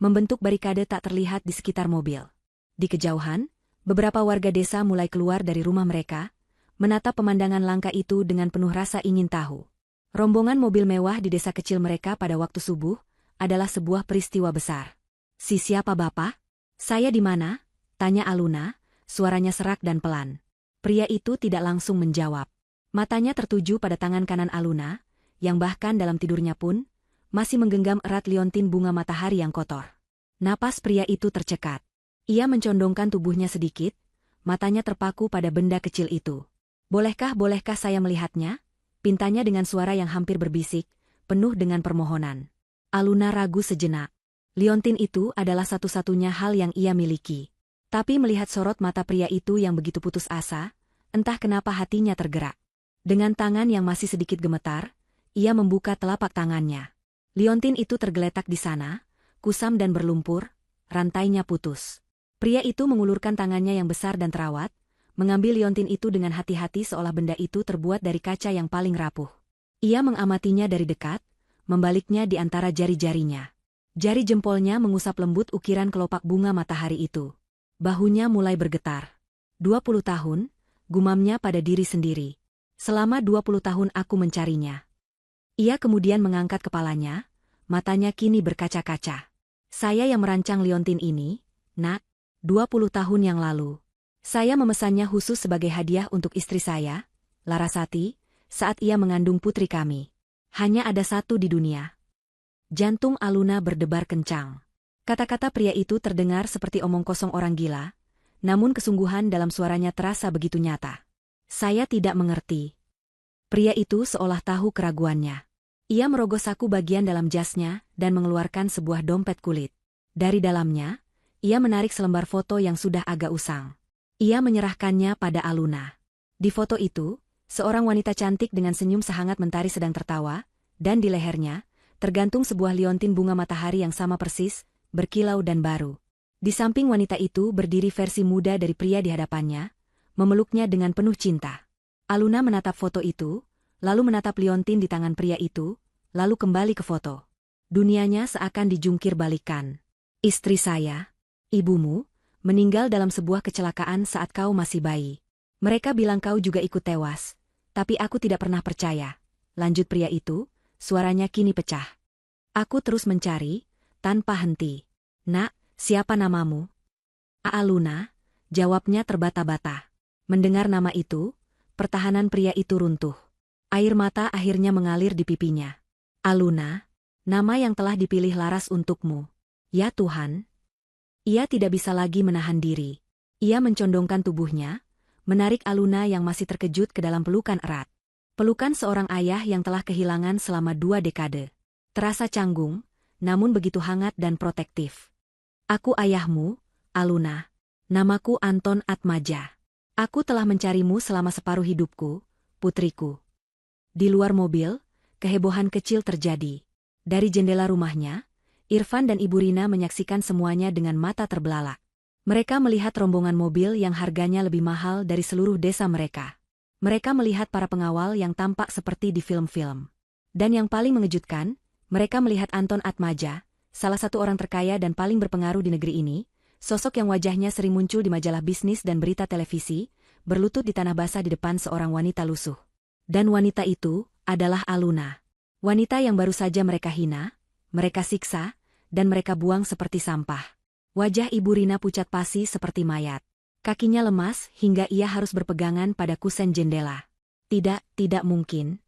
membentuk barikade tak terlihat di sekitar mobil. Di kejauhan, beberapa warga desa mulai keluar dari rumah mereka, menatap pemandangan langka itu dengan penuh rasa ingin tahu. Rombongan mobil mewah di desa kecil mereka pada waktu subuh adalah sebuah peristiwa besar. "Si siapa Bapak? Saya di mana?" tanya Aluna, suaranya serak dan pelan. Pria itu tidak langsung menjawab. Matanya tertuju pada tangan kanan Aluna, yang bahkan dalam tidurnya pun, masih menggenggam erat liontin bunga matahari yang kotor. Napas pria itu tercekat. Ia mencondongkan tubuhnya sedikit, matanya terpaku pada benda kecil itu. Bolehkah saya melihatnya?" Pintanya dengan suara yang hampir berbisik, penuh dengan permohonan. Aluna ragu sejenak. Liontin itu adalah satu-satunya hal yang ia miliki. Tapi melihat sorot mata pria itu yang begitu putus asa, entah kenapa hatinya tergerak. Dengan tangan yang masih sedikit gemetar, ia membuka telapak tangannya. Liontin itu tergeletak di sana, kusam dan berlumpur, rantainya putus. Pria itu mengulurkan tangannya yang besar dan terawat, mengambil liontin itu dengan hati-hati seolah benda itu terbuat dari kaca yang paling rapuh. Ia mengamatinya dari dekat, membaliknya di antara jari-jarinya. Jari jempolnya mengusap lembut ukiran kelopak bunga matahari itu. Bahunya mulai bergetar. 20 tahun, gumamnya pada diri sendiri. Selama 20 tahun aku mencarinya. Ia kemudian mengangkat kepalanya, matanya kini berkaca-kaca. Saya yang merancang liontin ini, Nak, 20 tahun yang lalu. Saya memesannya khusus sebagai hadiah untuk istri saya, Larasati, saat ia mengandung putri kami. Hanya ada satu di dunia. Jantung Aluna berdebar kencang. Kata-kata pria itu terdengar seperti omong kosong orang gila, namun kesungguhan dalam suaranya terasa begitu nyata. Saya tidak mengerti. Pria itu seolah tahu keraguannya. Ia merogoh saku bagian dalam jasnya dan mengeluarkan sebuah dompet kulit. Dari dalamnya, ia menarik selembar foto yang sudah agak usang. Ia menyerahkannya pada Aluna. Di foto itu, seorang wanita cantik dengan senyum sehangat mentari sedang tertawa, dan di lehernya, tergantung sebuah liontin bunga matahari yang sama persis, berkilau dan baru. Di samping wanita itu berdiri versi muda dari pria di hadapannya, memeluknya dengan penuh cinta. Aluna menatap foto itu, lalu menatap liontin di tangan pria itu, lalu kembali ke foto. Dunianya seakan dijungkir balikan. Istri saya, ibumu, meninggal dalam sebuah kecelakaan saat kau masih bayi. Mereka bilang kau juga ikut tewas, tapi aku tidak pernah percaya. Lanjut pria itu, suaranya kini pecah. Aku terus mencari, tanpa henti. Nak, siapa namamu? Aluna, jawabnya terbata-bata. Mendengar nama itu, pertahanan pria itu runtuh. Air mata akhirnya mengalir di pipinya. Aluna, nama yang telah dipilih Laras untukmu. Ya Tuhan. Ia tidak bisa lagi menahan diri. Ia mencondongkan tubuhnya, menarik Aluna yang masih terkejut ke dalam pelukan erat. Pelukan seorang ayah yang telah kehilangan selama 2 dekade. Terasa canggung, namun begitu hangat dan protektif. Aku ayahmu, Aluna. Namaku Anton Atmaja. Aku telah mencarimu selama separuh hidupku, putriku. Di luar mobil, kehebohan kecil terjadi. Dari jendela rumahnya, Irfan dan Ibu Rina menyaksikan semuanya dengan mata terbelalak. Mereka melihat rombongan mobil yang harganya lebih mahal dari seluruh desa mereka. Mereka melihat para pengawal yang tampak seperti di film-film. Dan yang paling mengejutkan, mereka melihat Anton Atmaja, salah satu orang terkaya dan paling berpengaruh di negeri ini, sosok yang wajahnya sering muncul di majalah bisnis dan berita televisi, berlutut di tanah basah di depan seorang wanita lusuh. Dan wanita itu adalah Aluna. Wanita yang baru saja mereka hina, mereka siksa, dan mereka buang seperti sampah. Wajah Ibu Rina pucat pasi seperti mayat. Kakinya lemas hingga ia harus berpegangan pada kusen jendela. Tidak mungkin.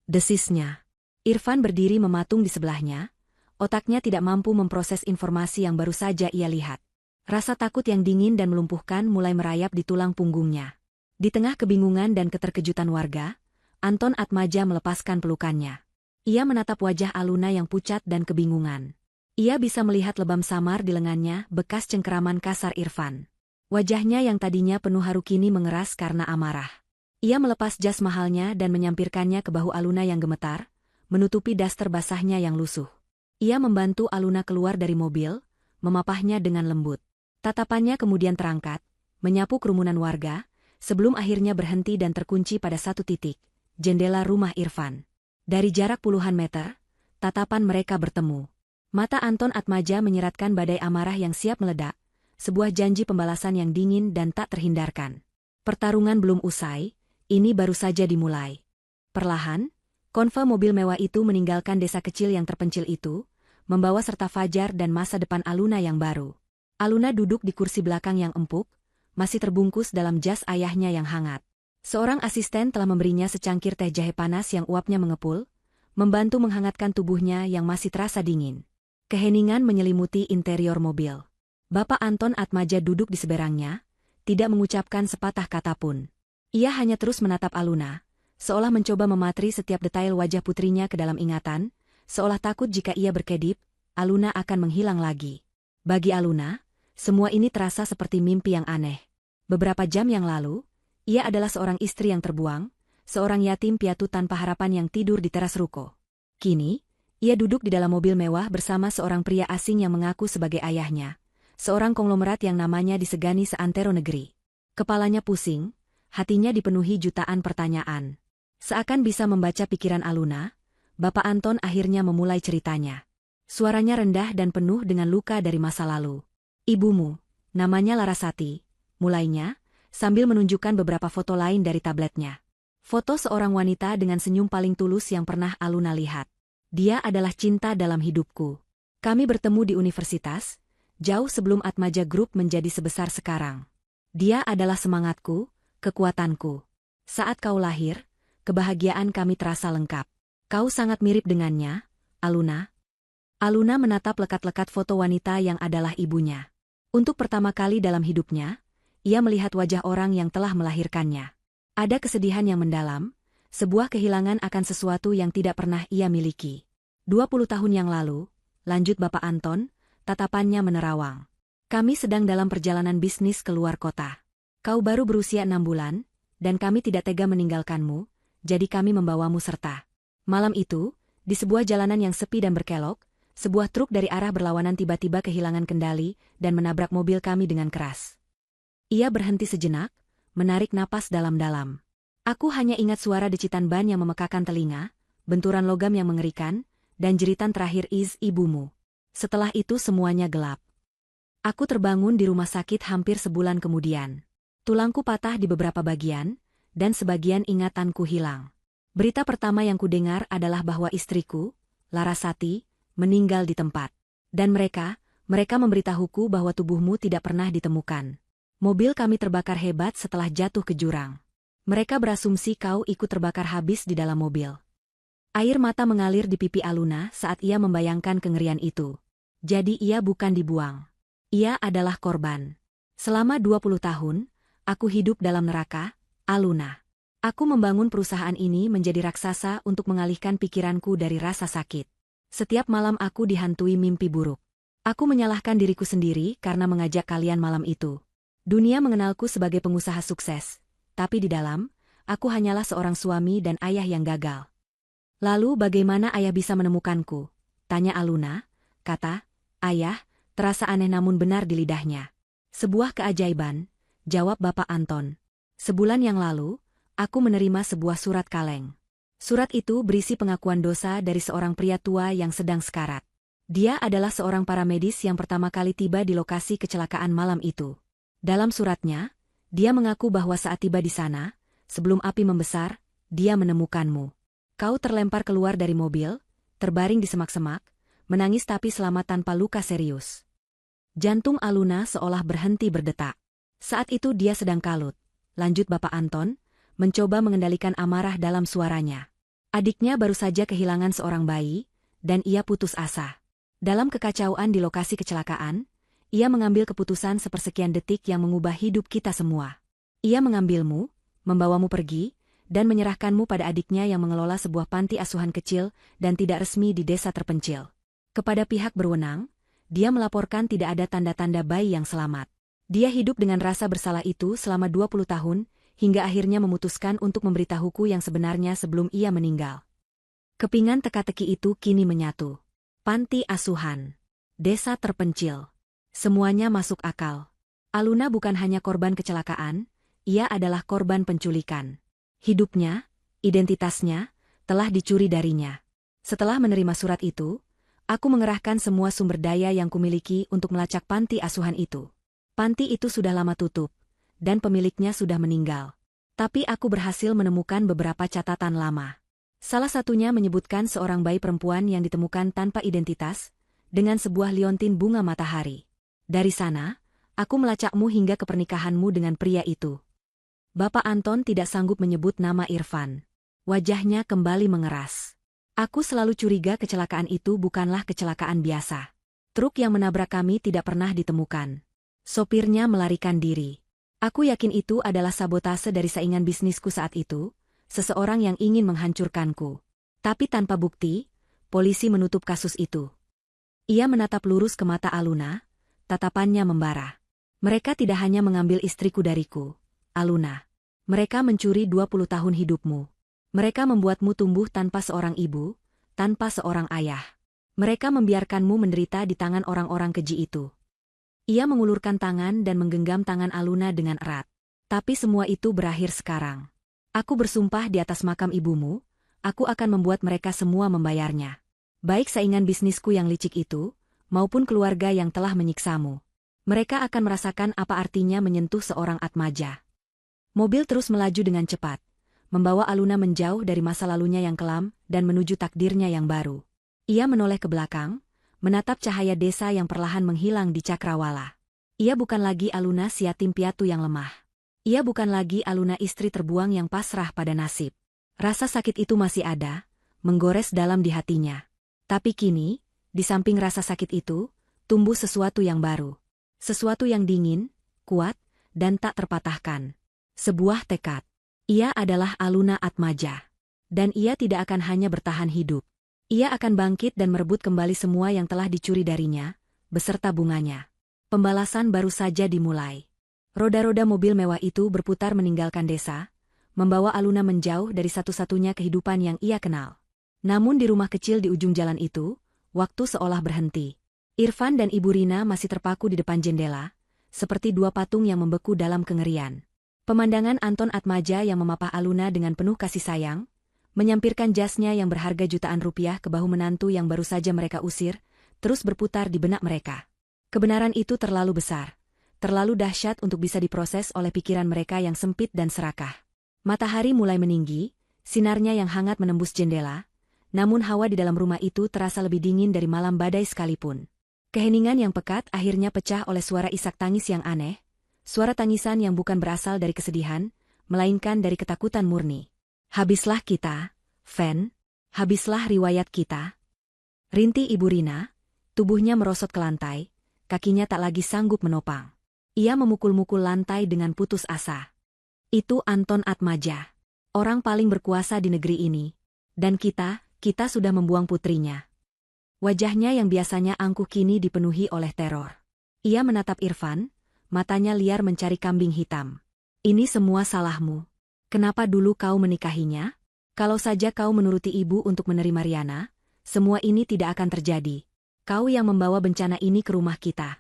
Desisnya. Irfan berdiri mematung di sebelahnya. Otaknya tidak mampu memproses informasi yang baru saja ia lihat. Rasa takut yang dingin dan melumpuhkan mulai merayap di tulang punggungnya. Di tengah kebingungan dan keterkejutan warga, Anton Atmaja melepaskan pelukannya. Ia menatap wajah Aluna yang pucat dan kebingungan. Ia bisa melihat lebam samar di lengannya bekas cengkeraman kasar Irfan. Wajahnya yang tadinya penuh haru kini mengeras karena amarah. Ia melepas jas mahalnya dan menyampirkannya ke bahu Aluna yang gemetar, menutupi daster basahnya yang lusuh. Ia membantu Aluna keluar dari mobil, memapahnya dengan lembut. Tatapannya kemudian terangkat, menyapu kerumunan warga, sebelum akhirnya berhenti dan terkunci pada satu titik, jendela rumah Irfan. Dari jarak puluhan meter, tatapan mereka bertemu. Mata Anton Atmaja menyeratkan badai amarah yang siap meledak, sebuah janji pembalasan yang dingin dan tak terhindarkan. Pertarungan belum usai, ini baru saja dimulai. Perlahan, konvoi mobil mewah itu meninggalkan desa kecil yang terpencil itu, membawa serta Fajar dan masa depan Aluna yang baru. Aluna duduk di kursi belakang yang empuk, masih terbungkus dalam jas ayahnya yang hangat. Seorang asisten telah memberinya secangkir teh jahe panas yang uapnya mengepul, membantu menghangatkan tubuhnya yang masih terasa dingin. Keheningan menyelimuti interior mobil. Bapak Anton Atmaja duduk di seberangnya, tidak mengucapkan sepatah kata pun. Ia hanya terus menatap Aluna, seolah mencoba mematri setiap detail wajah putrinya ke dalam ingatan, seolah takut jika ia berkedip, Aluna akan menghilang lagi. Bagi Aluna, semua ini terasa seperti mimpi yang aneh. Beberapa jam yang lalu, ia adalah seorang istri yang terbuang, seorang yatim piatu tanpa harapan yang tidur di teras ruko. Kini, ia duduk di dalam mobil mewah bersama seorang pria asing yang mengaku sebagai ayahnya, seorang konglomerat yang namanya disegani seantero negeri. Kepalanya pusing, hatinya dipenuhi jutaan pertanyaan. Seakan bisa membaca pikiran Aluna, Bapak Anton akhirnya memulai ceritanya. Suaranya rendah dan penuh dengan luka dari masa lalu. Ibumu, Namanya Larasati, mulainya, sambil menunjukkan beberapa foto lain dari tabletnya. Foto seorang wanita dengan senyum paling tulus yang pernah Aluna lihat. Dia adalah cinta dalam hidupku. Kami bertemu di universitas, jauh sebelum Atmaja Group menjadi sebesar sekarang. Dia adalah semangatku, kekuatanku. Saat kau lahir, kebahagiaan kami terasa lengkap. Kau sangat mirip dengannya, Aluna. Aluna menatap lekat-lekat foto wanita yang adalah ibunya. Untuk pertama kali dalam hidupnya, ia melihat wajah orang yang telah melahirkannya. Ada kesedihan yang mendalam, sebuah kehilangan akan sesuatu yang tidak pernah ia miliki. 20 tahun yang lalu, lanjut Bapak Anton, tatapannya menerawang. Kami sedang dalam perjalanan bisnis keluar kota. Kau baru berusia 6 bulan, dan kami tidak tega meninggalkanmu, jadi kami membawamu serta. Malam itu, di sebuah jalanan yang sepi dan berkelok, sebuah truk dari arah berlawanan tiba-tiba kehilangan kendali dan menabrak mobil kami dengan keras. Ia berhenti sejenak, menarik napas dalam-dalam. Aku hanya ingat suara decitan ban yang memekakan telinga, benturan logam yang mengerikan, dan jeritan terakhir ibumu. Setelah itu semuanya gelap. Aku terbangun di rumah sakit hampir sebulan kemudian. Tulangku patah di beberapa bagian, dan sebagian ingatanku hilang. Berita pertama yang kudengar adalah bahwa istriku, Larasati, meninggal di tempat. Dan mereka memberitahuku bahwa tubuhmu tidak pernah ditemukan. Mobil kami terbakar hebat setelah jatuh ke jurang. Mereka berasumsi kau ikut terbakar habis di dalam mobil. Air mata mengalir di pipi Aluna saat ia membayangkan kengerian itu. Jadi ia bukan dibuang. Ia adalah korban. Selama 20 tahun, aku hidup dalam neraka, Aluna. Aku membangun perusahaan ini menjadi raksasa untuk mengalihkan pikiranku dari rasa sakit. Setiap malam aku dihantui mimpi buruk. Aku menyalahkan diriku sendiri karena mengajak kalian malam itu. Dunia mengenalku sebagai pengusaha sukses, tapi di dalam, aku hanyalah seorang suami dan ayah yang gagal. Lalu bagaimana ayah bisa menemukanku? Tanya Aluna. Kata, ayah, terasa aneh namun benar di lidahnya. Sebuah keajaiban, jawab Bapak Anton. Sebulan yang lalu, aku menerima sebuah surat kaleng. Surat itu berisi pengakuan dosa dari seorang pria tua yang sedang sekarat. Dia adalah seorang paramedis yang pertama kali tiba di lokasi kecelakaan malam itu. Dalam suratnya, dia mengaku bahwa saat tiba di sana, sebelum api membesar, dia menemukanmu. Kau terlempar keluar dari mobil, terbaring di semak-semak, menangis tapi selamat tanpa luka serius. Jantung Aluna seolah berhenti berdetak. Saat itu dia sedang kalut. Lanjut Bapak Anton, mencoba mengendalikan amarah dalam suaranya. Adiknya baru saja kehilangan seorang bayi, dan ia putus asa. Dalam kekacauan di lokasi kecelakaan, ia mengambil keputusan sepersekian detik yang mengubah hidup kita semua. Ia mengambilmu, membawamu pergi, dan menyerahkanmu pada adiknya yang mengelola sebuah panti asuhan kecil dan tidak resmi di desa terpencil. Kepada pihak berwenang, dia melaporkan tidak ada tanda-tanda bayi yang selamat. Dia hidup dengan rasa bersalah itu selama 20 tahun, hingga akhirnya memutuskan untuk memberitahuku yang sebenarnya sebelum ia meninggal. Kepingan teka-teki itu kini menyatu. Panti asuhan. Desa terpencil. Semuanya masuk akal. Aluna bukan hanya korban kecelakaan, ia adalah korban penculikan. Hidupnya, identitasnya, telah dicuri darinya. Setelah menerima surat itu, aku mengerahkan semua sumber daya yang kumiliki untuk melacak panti asuhan itu. Panti itu sudah lama tutup, dan pemiliknya sudah meninggal. Tapi aku berhasil menemukan beberapa catatan lama. Salah satunya menyebutkan seorang bayi perempuan yang ditemukan tanpa identitas, dengan sebuah liontin bunga matahari. Dari sana, aku melacakmu hingga ke pernikahanmu dengan pria itu. Bapak Anton tidak sanggup menyebut nama Irfan. Wajahnya kembali mengeras. Aku selalu curiga kecelakaan itu bukanlah kecelakaan biasa. Truk yang menabrak kami tidak pernah ditemukan. Sopirnya melarikan diri. Aku yakin itu adalah sabotase dari saingan bisnisku saat itu, seseorang yang ingin menghancurkanku. Tapi tanpa bukti, polisi menutup kasus itu. Ia menatap lurus ke mata Aluna, tatapannya membara. Mereka tidak hanya mengambil istriku dariku, Aluna. Mereka mencuri 20 tahun hidupmu. Mereka membuatmu tumbuh tanpa seorang ibu, tanpa seorang ayah. Mereka membiarkanmu menderita di tangan orang-orang keji itu. Ia mengulurkan tangan dan menggenggam tangan Aluna dengan erat. Tapi semua itu berakhir sekarang. Aku bersumpah di atas makam ibumu, aku akan membuat mereka semua membayarnya. Baik saingan bisnisku yang licik itu, maupun keluarga yang telah menyiksamu. Mereka akan merasakan apa artinya menyentuh seorang atmaja. Mobil terus melaju dengan cepat, membawa Aluna menjauh dari masa lalunya yang kelam dan menuju takdirnya yang baru. Ia menoleh ke belakang, menatap cahaya desa yang perlahan menghilang di cakrawala. Ia bukan lagi Aluna si yatim piatu yang lemah. Ia bukan lagi Aluna istri terbuang yang pasrah pada nasib. Rasa sakit itu masih ada, menggores dalam di hatinya. Tapi kini, di samping rasa sakit itu, tumbuh sesuatu yang baru. Sesuatu yang dingin, kuat, dan tak terpatahkan. Sebuah tekad. Ia adalah Aluna Atmaja. Dan ia tidak akan hanya bertahan hidup. Ia akan bangkit dan merebut kembali semua yang telah dicuri darinya, beserta bunganya. Pembalasan baru saja dimulai. Roda-roda mobil mewah itu berputar meninggalkan desa, membawa Aluna menjauh dari satu-satunya kehidupan yang ia kenal. Namun di rumah kecil di ujung jalan itu, waktu seolah berhenti. Irfan dan Ibu Rina masih terpaku di depan jendela, seperti dua patung yang membeku dalam kengerian. Pemandangan Anton Atmaja yang memapah Aluna dengan penuh kasih sayang, menyampirkan jasnya yang berharga jutaan rupiah ke bahu menantu yang baru saja mereka usir, terus berputar di benak mereka. Kebenaran itu terlalu besar, terlalu dahsyat untuk bisa diproses oleh pikiran mereka yang sempit dan serakah. Matahari mulai meninggi, sinarnya yang hangat menembus jendela, namun hawa di dalam rumah itu terasa lebih dingin dari malam badai sekalipun. Keheningan yang pekat akhirnya pecah oleh suara isak tangis yang aneh, suara tangisan yang bukan berasal dari kesedihan, melainkan dari ketakutan murni. Habislah kita, Fen. Habislah riwayat kita. Rintih Ibu Rina, tubuhnya merosot ke lantai, kakinya tak lagi sanggup menopang. Ia memukul-mukul lantai dengan putus asa. Itu Anton Atmaja, orang paling berkuasa di negeri ini. Dan kita sudah membuang putrinya. Wajahnya yang biasanya angkuh kini dipenuhi oleh teror. Ia menatap Irfan, matanya liar mencari kambing hitam. Ini semua salahmu. Kenapa dulu kau menikahinya? Kalau saja kau menuruti ibu untuk menerima Riana, semua ini tidak akan terjadi. Kau yang membawa bencana ini ke rumah kita.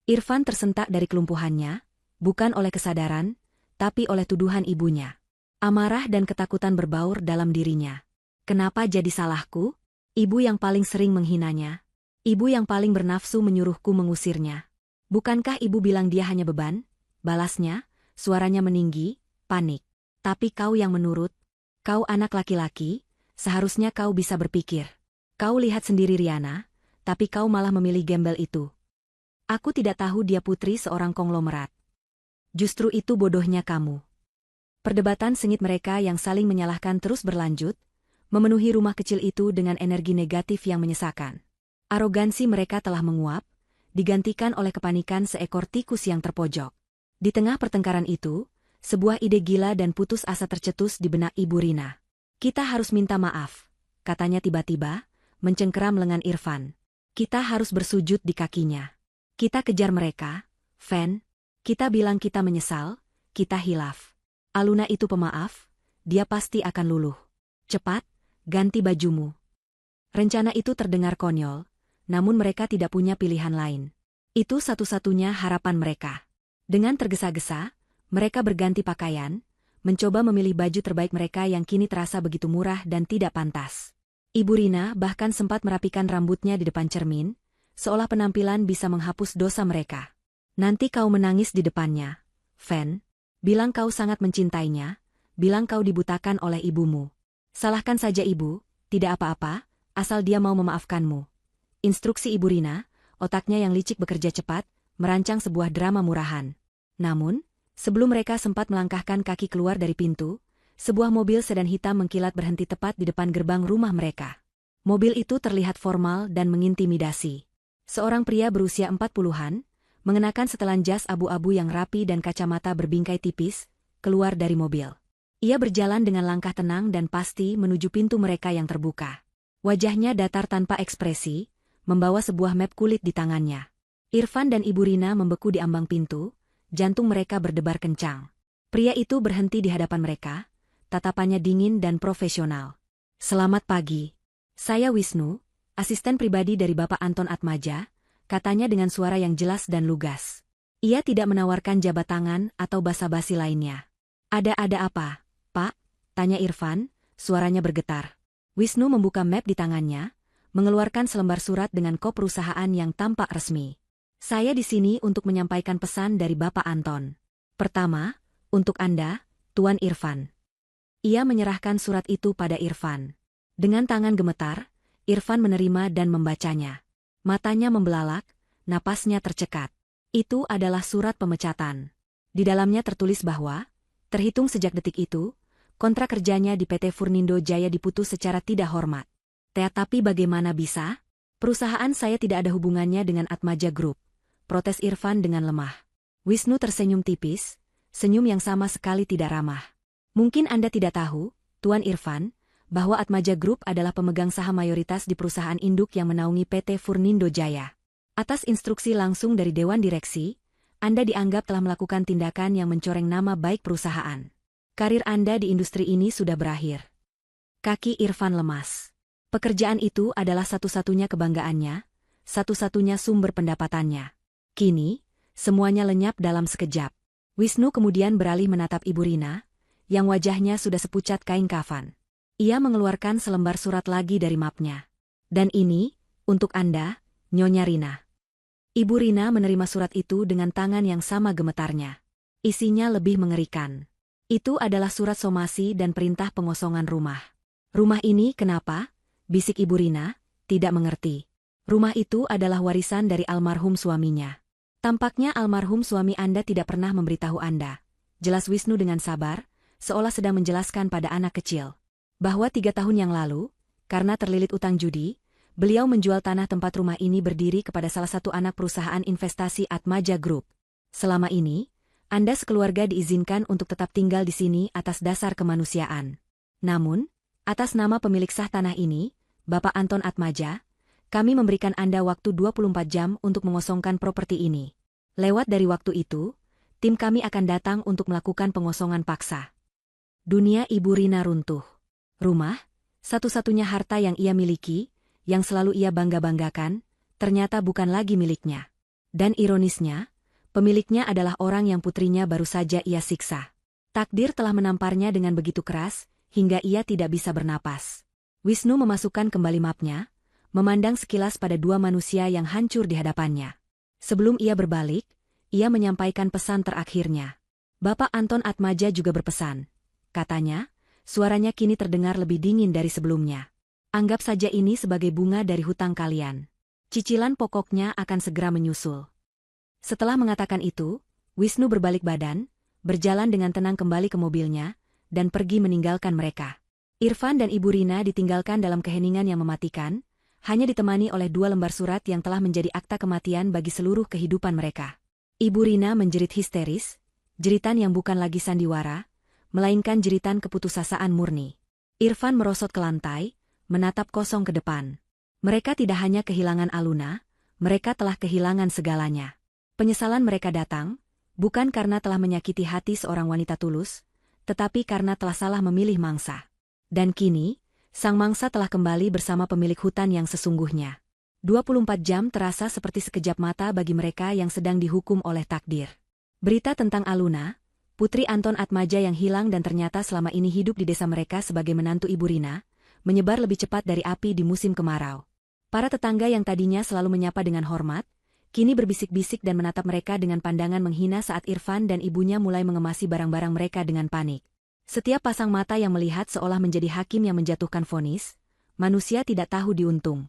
Irfan tersentak dari kelumpuhannya, bukan oleh kesadaran, tapi oleh tuduhan ibunya. Amarah dan ketakutan berbaur dalam dirinya. Kenapa jadi salahku? Ibu yang paling sering menghinanya. Ibu yang paling bernafsu menyuruhku mengusirnya. Bukankah ibu bilang dia hanya beban? Balasnya, suaranya meninggi, panik. Tapi kau yang menurut. Kau anak laki-laki, seharusnya kau bisa berpikir. Kau lihat sendiri Riana, tapi kau malah memilih gembel itu. Aku tidak tahu dia putri seorang konglomerat. Justru itu bodohnya kamu. Perdebatan sengit mereka yang saling menyalahkan terus berlanjut, memenuhi rumah kecil itu dengan energi negatif yang menyesakan. Arogansi mereka telah menguap, digantikan oleh kepanikan seekor tikus yang terpojok. Di tengah pertengkaran itu, sebuah ide gila dan putus asa tercetus di benak Ibu Rina. Kita harus minta maaf, katanya tiba-tiba, mencengkeram lengan Irfan. Kita harus bersujud di kakinya. Kita kejar mereka, Fen. Kita bilang kita menyesal, kita hilaf. Aluna itu pemaaf, dia pasti akan luluh. Cepat, ganti bajumu. Rencana itu terdengar konyol, namun mereka tidak punya pilihan lain. Itu satu-satunya harapan mereka. Dengan tergesa-gesa, mereka berganti pakaian, mencoba memilih baju terbaik mereka yang kini terasa begitu murah dan tidak pantas. Ibu Rina bahkan sempat merapikan rambutnya di depan cermin, seolah penampilan bisa menghapus dosa mereka. Nanti kau menangis di depannya, Fen. Bilang kau sangat mencintainya, bilang kau dibutakan oleh ibumu. Salahkan saja ibu, tidak apa-apa, asal dia mau memaafkanmu. Instruksi Ibu Rina, otaknya yang licik bekerja cepat, merancang sebuah drama murahan. Namun, sebelum mereka sempat melangkahkan kaki keluar dari pintu, sebuah mobil sedan hitam mengkilat berhenti tepat di depan gerbang rumah mereka. Mobil itu terlihat formal dan mengintimidasi. Seorang pria berusia 40-an, mengenakan setelan jas abu-abu yang rapi dan kacamata berbingkai tipis, keluar dari mobil. Ia berjalan dengan langkah tenang dan pasti menuju pintu mereka yang terbuka. Wajahnya datar tanpa ekspresi, membawa sebuah map kulit di tangannya. Irfan dan Ibu Rina membeku di ambang pintu, jantung mereka berdebar kencang. Pria itu berhenti di hadapan mereka, tatapannya dingin dan profesional. Selamat pagi. Saya Wisnu, asisten pribadi dari Bapak Anton Atmaja, katanya dengan suara yang jelas dan lugas. Ia tidak menawarkan jabat tangan atau basa-basi lainnya. Ada apa? Pak, tanya Irfan, suaranya bergetar. Wisnu membuka map di tangannya, mengeluarkan selembar surat dengan kop perusahaan yang tampak resmi. Saya di sini untuk menyampaikan pesan dari Bapak Anton. Pertama, untuk Anda, Tuan Irfan. Ia menyerahkan surat itu pada Irfan. Dengan tangan gemetar, Irfan menerima dan membacanya. Matanya membelalak, napasnya tercekat. Itu adalah surat pemecatan. Di dalamnya tertulis bahwa, terhitung sejak detik itu, kontrak kerjanya di PT Furnindo Jaya diputus secara tidak hormat. Tetapi bagaimana bisa? Perusahaan saya tidak ada hubungannya dengan Atmaja Group. Protes Irfan dengan lemah. Wisnu tersenyum tipis, senyum yang sama sekali tidak ramah. Mungkin Anda tidak tahu, Tuan Irfan, bahwa Atmaja Group adalah pemegang saham mayoritas di perusahaan induk yang menaungi PT Furnindo Jaya. Atas instruksi langsung dari Dewan Direksi, Anda dianggap telah melakukan tindakan yang mencoreng nama baik perusahaan. Karir Anda di industri ini sudah berakhir. Kaki Irfan lemas. Pekerjaan itu adalah satu-satunya kebanggaannya, satu-satunya sumber pendapatannya. Kini, semuanya lenyap dalam sekejap. Wisnu kemudian beralih menatap Ibu Rina, yang wajahnya sudah sepucat kain kafan. Ia mengeluarkan selembar surat lagi dari mapnya. Dan ini, untuk Anda, Nyonya Rina. Ibu Rina menerima surat itu dengan tangan yang sama gemetarnya. Isinya lebih mengerikan. Itu adalah surat somasi dan perintah pengosongan rumah. Rumah ini kenapa? Bisik Ibu Rina, tidak mengerti. Rumah itu adalah warisan dari almarhum suaminya. Tampaknya almarhum suami Anda tidak pernah memberitahu Anda. Jelas Wisnu dengan sabar, seolah sedang menjelaskan pada anak kecil. Bahwa 3 tahun yang lalu, karena terlilit utang judi, beliau menjual tanah tempat rumah ini berdiri kepada salah satu anak perusahaan investasi Atmaja Group. Selama ini, Anda sekeluarga diizinkan untuk tetap tinggal di sini atas dasar kemanusiaan. Namun, atas nama pemilik sah tanah ini, Bapak Anton Atmaja, kami memberikan Anda waktu 24 jam untuk mengosongkan properti ini. Lewat dari waktu itu, tim kami akan datang untuk melakukan pengosongan paksa. Dunia Ibu Rina runtuh. Rumah, satu-satunya harta yang ia miliki, yang selalu ia bangga-banggakan, ternyata bukan lagi miliknya. Dan ironisnya, pemiliknya adalah orang yang putrinya baru saja ia siksa. Takdir telah menamparnya dengan begitu keras, hingga ia tidak bisa bernapas. Wisnu memasukkan kembali mapnya, memandang sekilas pada 2 manusia yang hancur di hadapannya. Sebelum ia berbalik, ia menyampaikan pesan terakhirnya. Bapak Anton Atmaja juga berpesan. Katanya, suaranya kini terdengar lebih dingin dari sebelumnya. Anggap saja ini sebagai bunga dari hutang kalian. Cicilan pokoknya akan segera menyusul. Setelah mengatakan itu, Wisnu berbalik badan, berjalan dengan tenang kembali ke mobilnya, dan pergi meninggalkan mereka. Irfan dan Ibu Rina ditinggalkan dalam keheningan yang mematikan, hanya ditemani oleh 2 lembar surat yang telah menjadi akta kematian bagi seluruh kehidupan mereka. Ibu Rina menjerit histeris, jeritan yang bukan lagi sandiwara, melainkan jeritan keputusasaan murni. Irfan merosot ke lantai, menatap kosong ke depan. Mereka tidak hanya kehilangan Aluna, mereka telah kehilangan segalanya. Penyesalan mereka datang, bukan karena telah menyakiti hati seorang wanita tulus, tetapi karena telah salah memilih mangsa. Dan kini, sang mangsa telah kembali bersama pemilik hutan yang sesungguhnya. 24 jam terasa seperti sekejap mata bagi mereka yang sedang dihukum oleh takdir. Berita tentang Aluna, putri Anton Atmaja yang hilang dan ternyata selama ini hidup di desa mereka sebagai menantu Ibu Rina, menyebar lebih cepat dari api di musim kemarau. Para tetangga yang tadinya selalu menyapa dengan hormat, kini berbisik-bisik dan menatap mereka dengan pandangan menghina saat Irfan dan ibunya mulai mengemasi barang-barang mereka dengan panik. Setiap pasang mata yang melihat seolah menjadi hakim yang menjatuhkan vonis, manusia tidak tahu diuntung.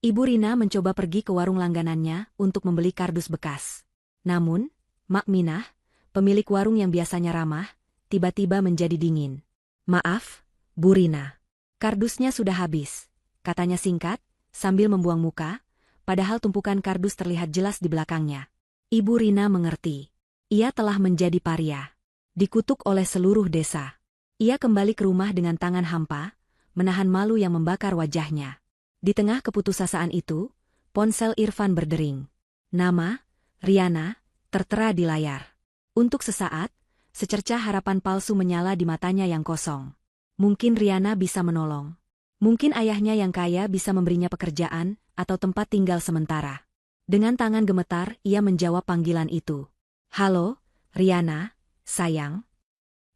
Ibu Rina mencoba pergi ke warung langganannya untuk membeli kardus bekas. Namun, Mak Minah, pemilik warung yang biasanya ramah, tiba-tiba menjadi dingin. Maaf, Bu Rina. Kardusnya sudah habis, katanya singkat, sambil membuang muka, padahal tumpukan kardus terlihat jelas di belakangnya. Ibu Rina mengerti. Ia telah menjadi paria. Dikutuk oleh seluruh desa. Ia kembali ke rumah dengan tangan hampa, menahan malu yang membakar wajahnya. Di tengah keputusasaan itu, ponsel Irfan berdering. Nama, Riana, tertera di layar. Untuk sesaat, secercah harapan palsu menyala di matanya yang kosong. Mungkin Riana bisa menolong. Mungkin ayahnya yang kaya bisa memberinya pekerjaan atau tempat tinggal sementara. Dengan tangan gemetar, ia menjawab panggilan itu. Halo, Riana. Sayang.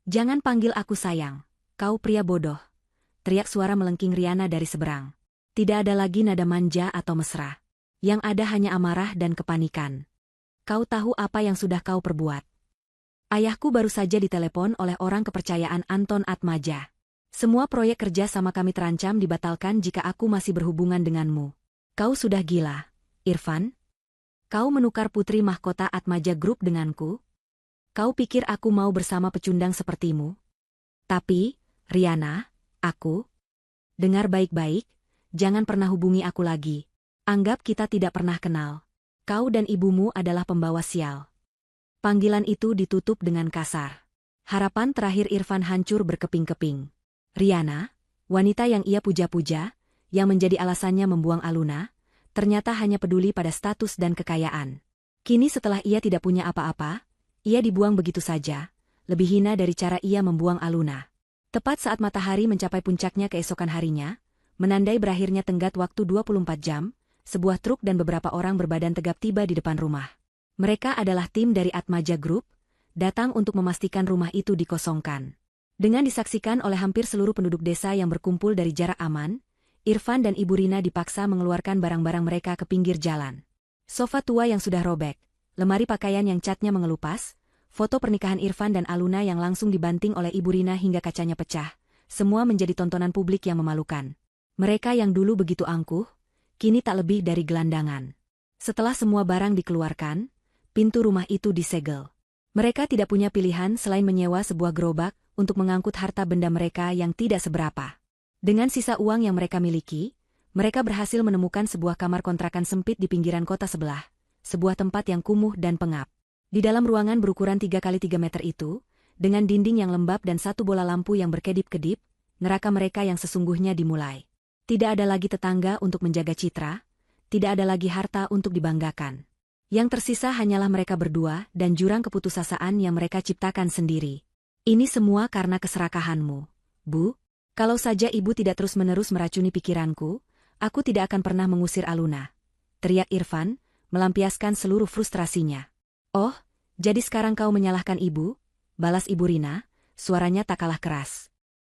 Jangan panggil aku sayang, kau pria bodoh. Teriak suara melengking Riana dari seberang. Tidak ada lagi nada manja atau mesra. Yang ada hanya amarah dan kepanikan. Kau tahu apa yang sudah kau perbuat? Ayahku baru saja ditelepon oleh orang kepercayaan Anton Atmaja. Semua proyek kerja sama kami terancam dibatalkan jika aku masih berhubungan denganmu. Kau sudah gila, Irfan? Kau menukar putri mahkota Atmaja Group denganku? Kau pikir aku mau bersama pecundang sepertimu? Tapi, Riana, aku... Dengar baik-baik, jangan pernah hubungi aku lagi. Anggap kita tidak pernah kenal. Kau dan ibumu adalah pembawa sial. Panggilan itu ditutup dengan kasar. Harapan terakhir Irfan hancur berkeping-keping. Riana, wanita yang ia puja-puja, yang menjadi alasannya membuang Aluna, ternyata hanya peduli pada status dan kekayaan. Kini setelah ia tidak punya apa-apa, ia dibuang begitu saja, lebih hina dari cara ia membuang Aluna. Tepat saat matahari mencapai puncaknya keesokan harinya, menandai berakhirnya tenggat waktu 24 jam, sebuah truk dan beberapa orang berbadan tegap tiba di depan rumah. Mereka adalah tim dari Atmaja Group, datang untuk memastikan rumah itu dikosongkan. Dengan disaksikan oleh hampir seluruh penduduk desa yang berkumpul dari jarak aman, Irfan dan Ibu Rina dipaksa mengeluarkan barang-barang mereka ke pinggir jalan. Sofa tua yang sudah robek, lemari pakaian yang catnya mengelupas, foto pernikahan Irfan dan Aluna yang langsung dibanting oleh Ibu Rina hingga kacanya pecah, semua menjadi tontonan publik yang memalukan. Mereka yang dulu begitu angkuh, kini tak lebih dari gelandangan. Setelah semua barang dikeluarkan, pintu rumah itu disegel. Mereka tidak punya pilihan selain menyewa sebuah gerobak untuk mengangkut harta benda mereka yang tidak seberapa. Dengan sisa uang yang mereka miliki, mereka berhasil menemukan sebuah kamar kontrakan sempit di pinggiran kota sebelah, sebuah tempat yang kumuh dan pengap. Di dalam ruangan berukuran 3x3 meter itu, dengan dinding yang lembab dan satu bola lampu yang berkedip-kedip, neraka mereka yang sesungguhnya dimulai. Tidak ada lagi tetangga untuk menjaga citra, tidak ada lagi harta untuk dibanggakan. Yang tersisa hanyalah mereka berdua dan jurang keputusasaan yang mereka ciptakan sendiri. Ini semua karena keserakahanmu, Bu. Kalau saja ibu tidak terus-menerus meracuni pikiranku, aku tidak akan pernah mengusir Aluna. Teriak Irfan, melampiaskan seluruh frustrasinya. Oh, jadi sekarang kau menyalahkan ibu? Balas Ibu Rina, suaranya tak kalah keras.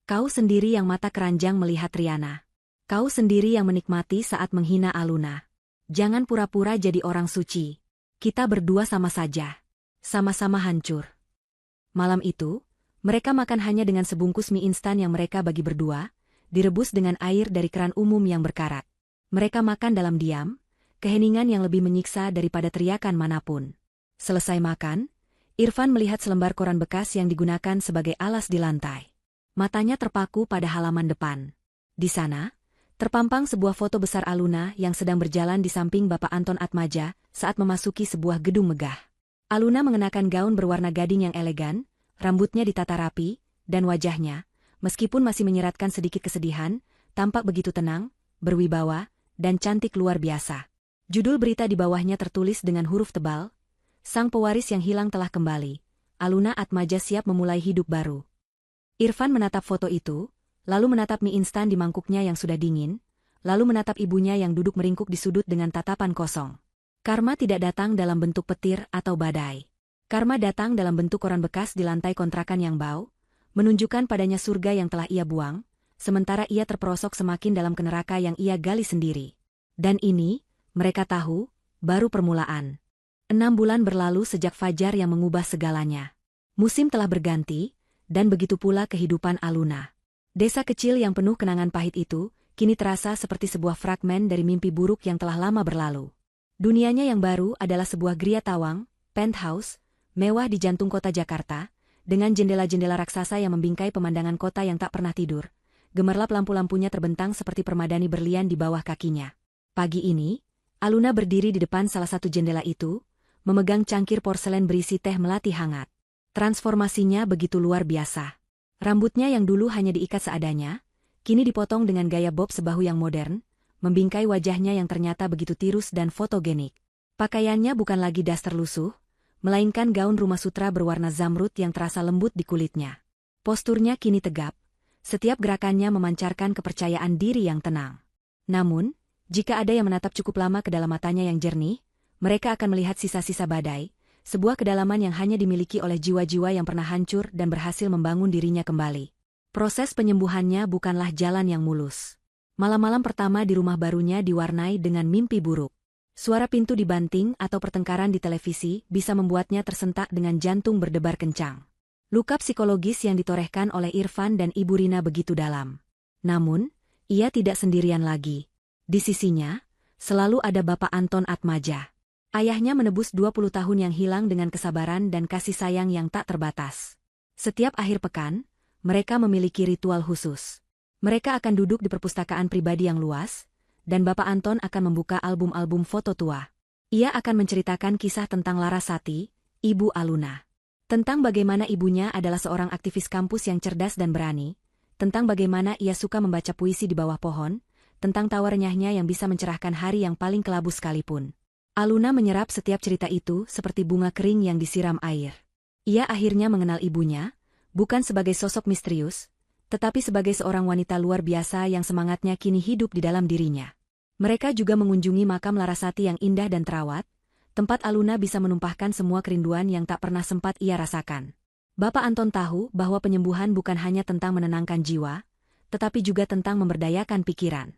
Kau sendiri yang mata keranjang melihat Riana. Kau sendiri yang menikmati saat menghina Aluna. Jangan pura-pura jadi orang suci. Kita berdua sama saja. Sama-sama hancur. Malam itu, mereka makan hanya dengan sebungkus mie instan yang mereka bagi berdua, direbus dengan air dari keran umum yang berkarat. Mereka makan dalam diam, keheningan yang lebih menyiksa daripada teriakan manapun. Selesai makan, Irfan melihat selembar koran bekas yang digunakan sebagai alas di lantai. Matanya terpaku pada halaman depan. Di sana, terpampang sebuah foto besar Aluna yang sedang berjalan di samping Bapak Anton Atmaja saat memasuki sebuah gedung megah. Aluna mengenakan gaun berwarna gading yang elegan, rambutnya ditata rapi, dan wajahnya, meskipun masih menyeratkan sedikit kesedihan, tampak begitu tenang, berwibawa, dan cantik luar biasa. Judul berita di bawahnya tertulis dengan huruf tebal, "Sang pewaris yang hilang telah kembali. Aluna Atmaja siap memulai hidup baru." Irfan menatap foto itu, lalu menatap mie instan di mangkuknya yang sudah dingin, lalu menatap ibunya yang duduk meringkuk di sudut dengan tatapan kosong. Karma tidak datang dalam bentuk petir atau badai. Karma datang dalam bentuk koran bekas di lantai kontrakan yang bau, menunjukkan padanya surga yang telah ia buang, sementara ia terperosok semakin dalam ke neraka yang ia gali sendiri. Dan ini, mereka tahu, baru permulaan. 6 bulan berlalu sejak fajar yang mengubah segalanya. Musim telah berganti, dan begitu pula kehidupan Aluna. Desa kecil yang penuh kenangan pahit itu, kini terasa seperti sebuah fragmen dari mimpi buruk yang telah lama berlalu. Dunianya yang baru adalah sebuah gria tawang, penthouse, mewah di jantung kota Jakarta, dengan jendela-jendela raksasa yang membingkai pemandangan kota yang tak pernah tidur. Gemerlap lampu-lampunya terbentang seperti permadani berlian di bawah kakinya. Pagi ini, Aluna berdiri di depan salah satu jendela itu, memegang cangkir porselen berisi teh melati hangat. Transformasinya begitu luar biasa. Rambutnya yang dulu hanya diikat seadanya, kini dipotong dengan gaya bob sebahu yang modern, membingkai wajahnya yang ternyata begitu tirus dan fotogenik. Pakaiannya bukan lagi daster lusuh, melainkan gaun rumah sutra berwarna zamrud yang terasa lembut di kulitnya. Posturnya kini tegap, setiap gerakannya memancarkan kepercayaan diri yang tenang. Namun, jika ada yang menatap cukup lama ke dalam matanya yang jernih, mereka akan melihat sisa-sisa badai, sebuah kedalaman yang hanya dimiliki oleh jiwa-jiwa yang pernah hancur dan berhasil membangun dirinya kembali. Proses penyembuhannya bukanlah jalan yang mulus. Malam-malam pertama di rumah barunya diwarnai dengan mimpi buruk. Suara pintu dibanting atau pertengkaran di televisi bisa membuatnya tersentak dengan jantung berdebar kencang. Luka psikologis yang ditorehkan oleh Irfan dan Ibu Rina begitu dalam. Namun, ia tidak sendirian lagi. Di sisinya, selalu ada Bapak Anton Atmaja. Ayahnya menebus 20 tahun yang hilang dengan kesabaran dan kasih sayang yang tak terbatas. Setiap akhir pekan, mereka memiliki ritual khusus. Mereka akan duduk di perpustakaan pribadi yang luas, dan Bapak Anton akan membuka album-album foto tua. Ia akan menceritakan kisah tentang Larasati, Ibu Aluna. Tentang bagaimana ibunya adalah seorang aktivis kampus yang cerdas dan berani, tentang bagaimana ia suka membaca puisi di bawah pohon, tentang tawa renyahnya yang bisa mencerahkan hari yang paling kelabu sekalipun. Aluna menyerap setiap cerita itu seperti bunga kering yang disiram air. Ia akhirnya mengenal ibunya, bukan sebagai sosok misterius, tetapi sebagai seorang wanita luar biasa yang semangatnya kini hidup di dalam dirinya. Mereka juga mengunjungi makam Larasati yang indah dan terawat, tempat Aluna bisa menumpahkan semua kerinduan yang tak pernah sempat ia rasakan. Bapak Anton tahu bahwa penyembuhan bukan hanya tentang menenangkan jiwa, tetapi juga tentang memberdayakan pikiran.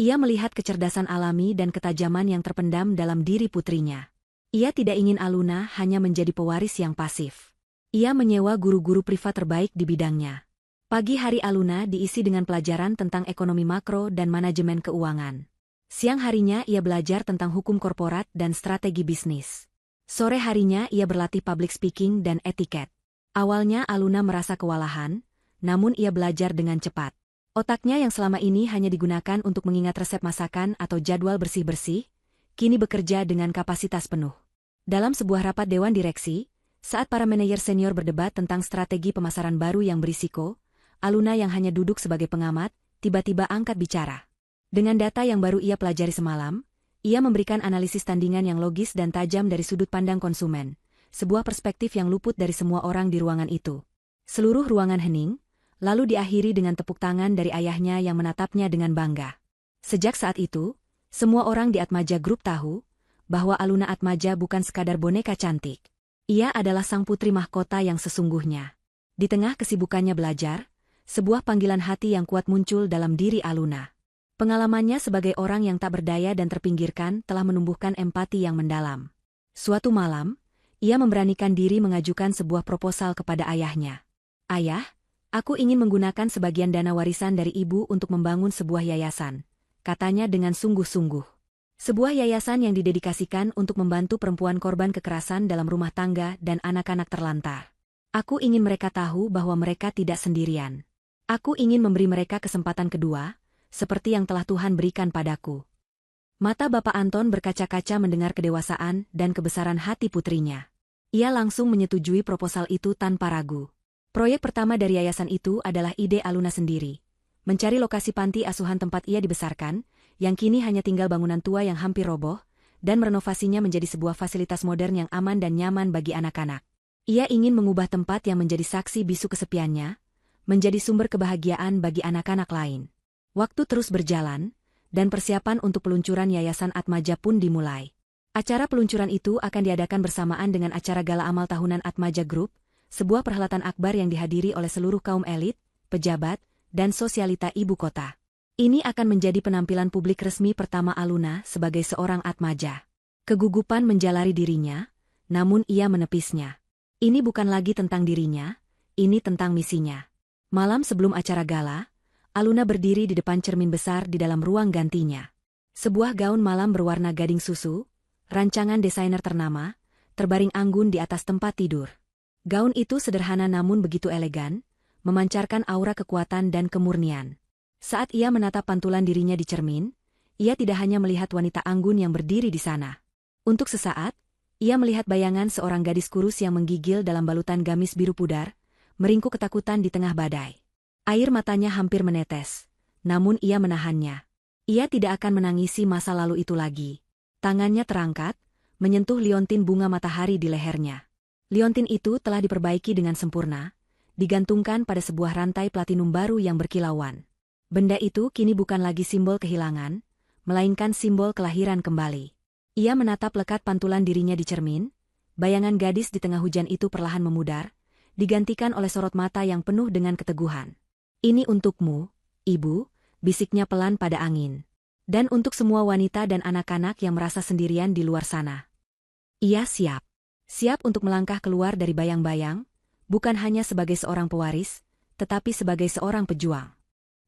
Ia melihat kecerdasan alami dan ketajaman yang terpendam dalam diri putrinya. Ia tidak ingin Aluna hanya menjadi pewaris yang pasif. Ia menyewa guru-guru privat terbaik di bidangnya. Pagi hari Aluna diisi dengan pelajaran tentang ekonomi makro dan manajemen keuangan. Siang harinya ia belajar tentang hukum korporat dan strategi bisnis. Sore harinya ia berlatih public speaking dan etiket. Awalnya Aluna merasa kewalahan, namun ia belajar dengan cepat. Otaknya yang selama ini hanya digunakan untuk mengingat resep masakan atau jadwal bersih-bersih, kini bekerja dengan kapasitas penuh. Dalam sebuah rapat dewan direksi, saat para manajer senior berdebat tentang strategi pemasaran baru yang berisiko, Aluna yang hanya duduk sebagai pengamat, tiba-tiba angkat bicara. Dengan data yang baru ia pelajari semalam, ia memberikan analisis tandingan yang logis dan tajam dari sudut pandang konsumen, sebuah perspektif yang luput dari semua orang di ruangan itu. Seluruh ruangan hening, lalu diakhiri dengan tepuk tangan dari ayahnya yang menatapnya dengan bangga. Sejak saat itu, semua orang di Atmaja Group tahu bahwa Aluna Atmaja bukan sekadar boneka cantik. Ia adalah sang putri mahkota yang sesungguhnya. Di tengah kesibukannya belajar, sebuah panggilan hati yang kuat muncul dalam diri Aluna. Pengalamannya sebagai orang yang tak berdaya dan terpinggirkan telah menumbuhkan empati yang mendalam. Suatu malam, ia memberanikan diri mengajukan sebuah proposal kepada ayahnya. "Ayah, aku ingin menggunakan sebagian dana warisan dari ibu untuk membangun sebuah yayasan," katanya dengan sungguh-sungguh. Sebuah yayasan yang didedikasikan untuk membantu perempuan korban kekerasan dalam rumah tangga dan anak-anak terlantar. "Aku ingin mereka tahu bahwa mereka tidak sendirian. Aku ingin memberi mereka kesempatan kedua, seperti yang telah Tuhan berikan padaku." Mata Bapak Anton berkaca-kaca mendengar kedewasaan dan kebesaran hati putrinya. Ia langsung menyetujui proposal itu tanpa ragu. Proyek pertama dari yayasan itu adalah ide Aluna sendiri. Mencari lokasi panti asuhan tempat ia dibesarkan, yang kini hanya tinggal bangunan tua yang hampir roboh, dan merenovasinya menjadi sebuah fasilitas modern yang aman dan nyaman bagi anak-anak. Ia ingin mengubah tempat yang menjadi saksi bisu kesepiannya, menjadi sumber kebahagiaan bagi anak-anak lain. Waktu terus berjalan, dan persiapan untuk peluncuran Yayasan Atmaja pun dimulai. Acara peluncuran itu akan diadakan bersamaan dengan acara Gala Amal Tahunan Atmaja Group, sebuah perhelatan akbar yang dihadiri oleh seluruh kaum elit, pejabat, dan sosialita ibu kota. Ini akan menjadi penampilan publik resmi pertama Aluna sebagai seorang Atmaja. Kegugupan menjalari dirinya, namun ia menepisnya. Ini bukan lagi tentang dirinya, ini tentang misinya. Malam sebelum acara gala, Aluna berdiri di depan cermin besar di dalam ruang gantinya. Sebuah gaun malam berwarna gading susu, rancangan desainer ternama, terbaring anggun di atas tempat tidur. Gaun itu sederhana namun begitu elegan, memancarkan aura kekuatan dan kemurnian. Saat ia menatap pantulan dirinya di cermin, ia tidak hanya melihat wanita anggun yang berdiri di sana. Untuk sesaat, ia melihat bayangan seorang gadis kurus yang menggigil dalam balutan gamis biru pudar, meringkuk ketakutan di tengah badai. Air matanya hampir menetes, namun ia menahannya. Ia tidak akan menangisi masa lalu itu lagi. Tangannya terangkat, menyentuh liontin bunga matahari di lehernya. Liontin itu telah diperbaiki dengan sempurna, digantungkan pada sebuah rantai platinum baru yang berkilauan. Benda itu kini bukan lagi simbol kehilangan, melainkan simbol kelahiran kembali. Ia menatap lekat pantulan dirinya di cermin, bayangan gadis di tengah hujan itu perlahan memudar, digantikan oleh sorot mata yang penuh dengan keteguhan. "Ini untukmu, Ibu," bisiknya pelan pada angin. Dan untuk semua wanita dan anak-anak yang merasa sendirian di luar sana. Ia siap. Siap untuk melangkah keluar dari bayang-bayang, bukan hanya sebagai seorang pewaris, tetapi sebagai seorang pejuang.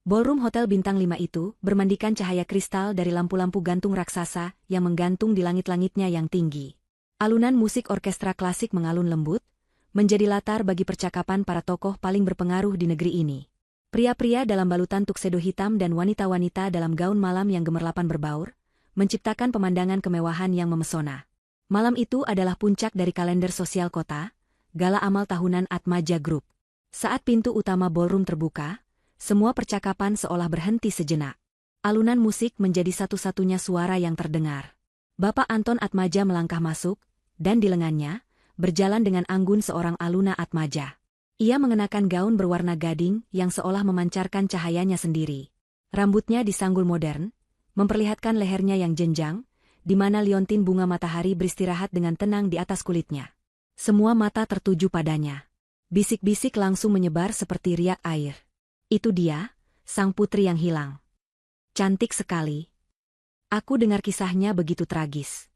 Ballroom Hotel Bintang 5 itu bermandikan cahaya kristal dari lampu-lampu gantung raksasa yang menggantung di langit-langitnya yang tinggi. Alunan musik orkestra klasik mengalun lembut, menjadi latar bagi percakapan para tokoh paling berpengaruh di negeri ini. Pria-pria dalam balutan tuxedo hitam dan wanita-wanita dalam gaun malam yang gemerlapan berbaur, menciptakan pemandangan kemewahan yang memesona. Malam itu adalah puncak dari kalender sosial kota, gala amal tahunan Atmaja Group. Saat pintu utama ballroom terbuka, semua percakapan seolah berhenti sejenak. Alunan musik menjadi satu-satunya suara yang terdengar. Bapak Anton Atmaja melangkah masuk, dan di lengannya, berjalan dengan anggun seorang Aluna Atmaja. Ia mengenakan gaun berwarna gading yang seolah memancarkan cahayanya sendiri. Rambutnya disanggul modern, memperlihatkan lehernya yang jenjang, di mana liontin bunga matahari beristirahat dengan tenang di atas kulitnya. Semua mata tertuju padanya. Bisik-bisik langsung menyebar seperti riak air. Itu dia, sang putri yang hilang. Cantik sekali. Aku dengar kisahnya begitu tragis.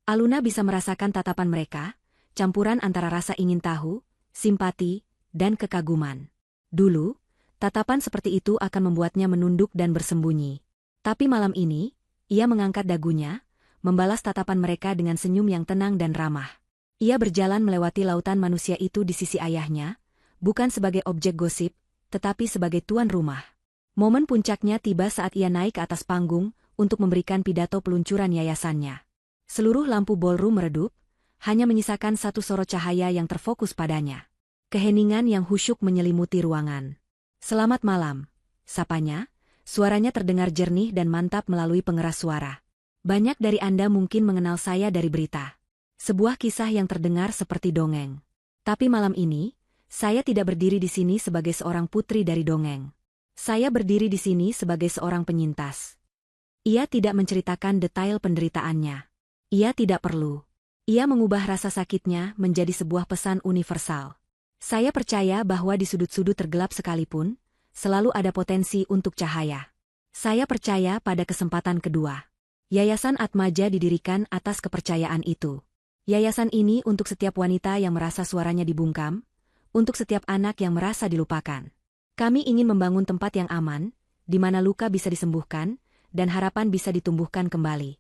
Aluna bisa merasakan tatapan mereka, campuran antara rasa ingin tahu, simpati, dan kekaguman. Dulu, tatapan seperti itu akan membuatnya menunduk dan bersembunyi. Tapi malam ini, ia mengangkat dagunya, membalas tatapan mereka dengan senyum yang tenang dan ramah. Ia berjalan melewati lautan manusia itu di sisi ayahnya, bukan sebagai objek gosip, tetapi sebagai tuan rumah. Momen puncaknya tiba saat ia naik ke atas panggung untuk memberikan pidato peluncuran yayasannya. Seluruh lampu ballroom meredup, hanya menyisakan satu sorot cahaya yang terfokus padanya. Keheningan yang khusyuk menyelimuti ruangan. Selamat malam, sapanya, suaranya terdengar jernih dan mantap melalui pengeras suara. Banyak dari Anda mungkin mengenal saya dari berita. Sebuah kisah yang terdengar seperti dongeng. Tapi malam ini, saya tidak berdiri di sini sebagai seorang putri dari dongeng. Saya berdiri di sini sebagai seorang penyintas. Ia tidak menceritakan detail penderitaannya. Ia tidak perlu. Ia mengubah rasa sakitnya menjadi sebuah pesan universal. Saya percaya bahwa di sudut-sudut tergelap sekalipun, selalu ada potensi untuk cahaya. Saya percaya pada kesempatan kedua. Yayasan Atmaja didirikan atas kepercayaan itu. Yayasan ini untuk setiap wanita yang merasa suaranya dibungkam, untuk setiap anak yang merasa dilupakan. Kami ingin membangun tempat yang aman, di mana luka bisa disembuhkan, dan harapan bisa ditumbuhkan kembali.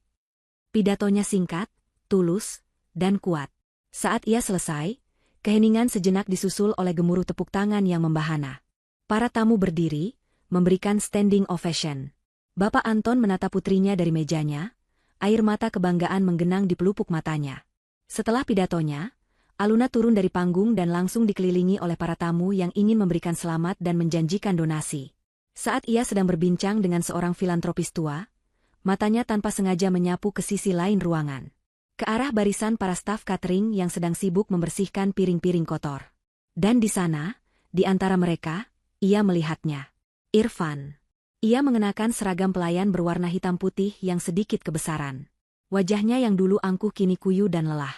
Pidatonya singkat, tulus, dan kuat. Saat ia selesai, keheningan sejenak disusul oleh gemuruh tepuk tangan yang membahana. Para tamu berdiri, memberikan standing ovation. Bapak Anton menatap putrinya dari mejanya, air mata kebanggaan menggenang di pelupuk matanya. Setelah pidatonya, Aluna turun dari panggung dan langsung dikelilingi oleh para tamu yang ingin memberikan selamat dan menjanjikan donasi. Saat ia sedang berbincang dengan seorang filantropis tua, matanya tanpa sengaja menyapu ke sisi lain ruangan. Ke arah barisan para staf catering yang sedang sibuk membersihkan piring-piring kotor. Dan di sana, di antara mereka, ia melihatnya. Irfan. Ia mengenakan seragam pelayan berwarna hitam putih yang sedikit kebesaran. Wajahnya yang dulu angkuh kini kuyu dan lelah.